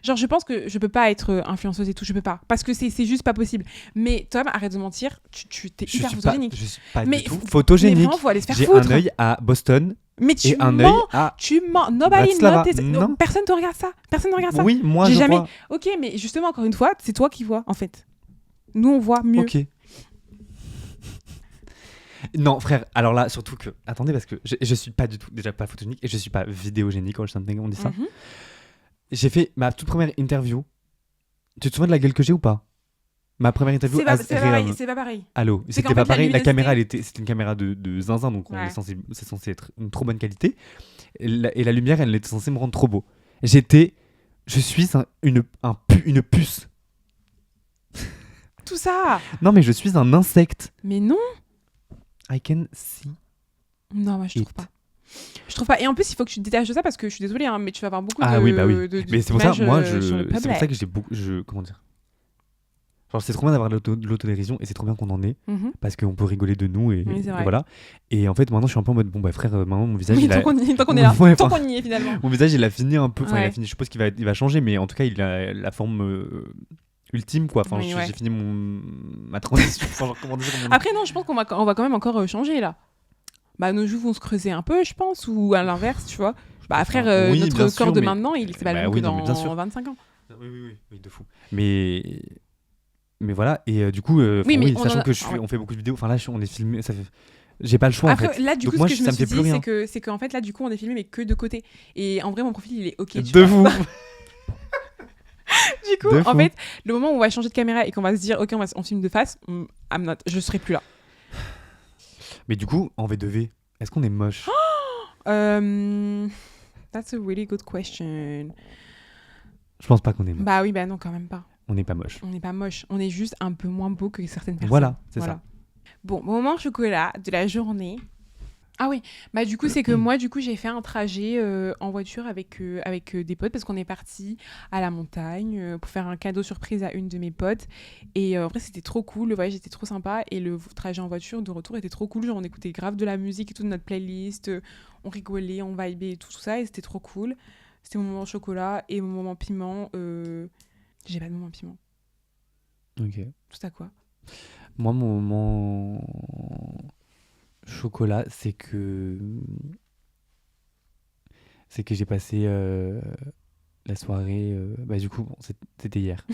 Genre, je pense que je peux pas être influenceuse et tout, je peux pas. Parce que c'est juste pas possible. Mais Tom, arrête de mentir, t'es Je hyper suis pas, photogénique. je suis pas Mais du tout Mais photogénique. vraiment, faut aller se faire J'ai foutre. un œil à Boston Mais tu et un œil mens. à. Tu mens. Nobody Bratislava. noticed. Non. Personne ne regarde ça. Personne ne regarde ça. Oui, moi J'ai je jamais- vois. Ok, mais justement, encore une fois, c'est toi qui vois, en fait. Nous, on voit mieux. Ok. Non, frère, alors là, surtout que. Attendez, parce que je suis pas du tout, déjà pas photogénique et je suis pas vidéogénique, or something, on dit ça. Mhm. J'ai fait ma toute première interview. Tu te souviens de la gueule que j'ai ou pas? Ma première interview C'est pas, as c'est pas pareil, Real. c'est pas pareil. Allô, C'est c'était qu'en pas fait, la pareil. La caméra, luminosité- c'était une caméra de zinzin, donc Ouais. c'est censé être une trop bonne qualité. Et la lumière, elle était censée me rendre trop beau. Je suis une puce. Tout ça. Non, mais je suis un insecte. Mais non. I can see. Non, moi, je trouve It. pas. Je trouve pas. Et en plus, il faut que tu te détaches de ça parce que je suis désolée, hein, mais tu vas avoir beaucoup Ah de. oui, bah oui. Mais c'est pour ça, d'images, moi, sur le c'est pour ça public. que j'ai beaucoup. Comment dire? Genre, c'est trop bien d'avoir de l'autodérision et c'est trop bien qu'on en ait Mhm. parce qu'on peut rigoler de nous et, Oui, c'est et vrai. voilà. Et en fait, maintenant, je suis un peu en mode bon, bah frère, maintenant, mon visage, Oui, il a. tant qu'on est là. Ouais, Tant enfin, qu'on y est finalement. Mon visage, il a fini un peu. Enfin, il a Ouais. fini. Je suppose il va changer, mais en tout cas, il a la forme ultime, quoi. Enfin, Oui, ouais. j'ai fini ma transition. Enfin, genre, comment dire, Après, non, je pense qu'on va quand même encore changer là. Bah, nos joues vont se creuser un peu, je pense, ou à l'inverse, tu vois. Bah, frère, Oui, notre bien corps sûr, de mais- maintenant, c'est pas le Bah même oui, que non, mais bien dans sûr. 25 ans. Oui, de fou. Mais voilà. Et du coup, Oui, enfin, mais on sachant en a- que ouais. on fait beaucoup de vidéos. Enfin là, on est filmé. Ça fait. J'ai pas le choix en Après, fait. là, du Donc coup, moi, ce que je ça me me suis fait plus dit, rien. c'est qu'en fait, là, du coup, on est filmé, mais que de côté. Et en vrai, mon profil, il est ok. tu De vois. vous. Du coup, De en fou. fait, le moment où on va changer de caméra et qu'on va se dire, ok, on filme de face, I'm not, je serai plus là. Mais du coup, en V2V, est-ce qu'on est moche? That's a really good question. Je pense pas qu'on est moche. Bah oui, bah non, quand même pas. On n'est pas moche. On n'est pas moche. On est juste un peu moins beau que certaines personnes. Voilà, c'est ça. Bon, moment chocolat de la journée. Ah oui, bah du coup c'est que moi du coup j'ai fait un trajet en voiture avec des potes parce qu'on est parti à la montagne pour faire un cadeau surprise à une de mes potes et en vrai c'était trop cool, le voyage était trop sympa et le trajet en voiture de retour était trop cool, genre on écoutait grave de la musique et tout de notre playlist, on rigolait, on vibait et tout ça et c'était trop cool. C'était mon moment chocolat et mon moment piment, j'ai pas de moment piment. Ok. Tout à quoi? Moi, mon moment chocolat, c'est que j'ai passé la soirée. Bah, du coup, bon, c'était hier.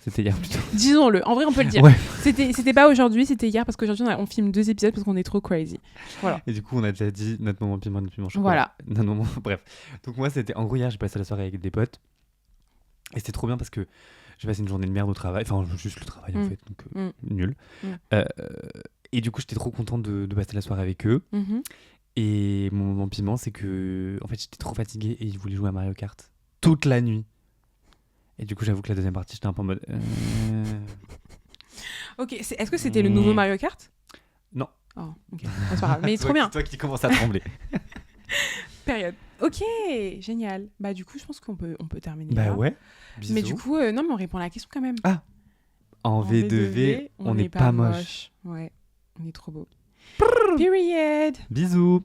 C'était hier plutôt. Disons-le, en vrai on peut le dire. Ouais. C'était pas aujourd'hui, c'était hier parce qu'aujourd'hui on filme 2 épisodes parce qu'on est trop crazy. Voilà. Et du coup, on a déjà dit notre moment piment, notre piment chocolat. Voilà. Notre moment... Bref. Donc, moi, c'était. En gros, hier, j'ai passé la soirée avec des potes. Et c'était trop bien parce que j'ai passé une journée de merde au travail. Enfin, juste le travail, en fait. Donc, nul. Euh, et du coup, j'étais trop content de passer la soirée avec eux. Mhm. Et mon moment piment, c'est que. En fait, j'étais trop fatigué et ils voulaient jouer à Mario Kart toute la nuit. Et du coup, j'avoue que la deuxième partie, j'étais un peu en mode. Ok, est-ce que c'était le nouveau Mario Kart? Non. Oh, ok, c'est pas grave, mais trop bien. C'est toi qui commence à trembler. Période. Ok, génial. Bah du coup, je pense on peut terminer Bah là. ouais. Bisous. Mais du coup, non, mais on répond à la question quand même. Ah. En V2V, on n'est pas moche. Ouais, on est trop beau. Period. Bisous.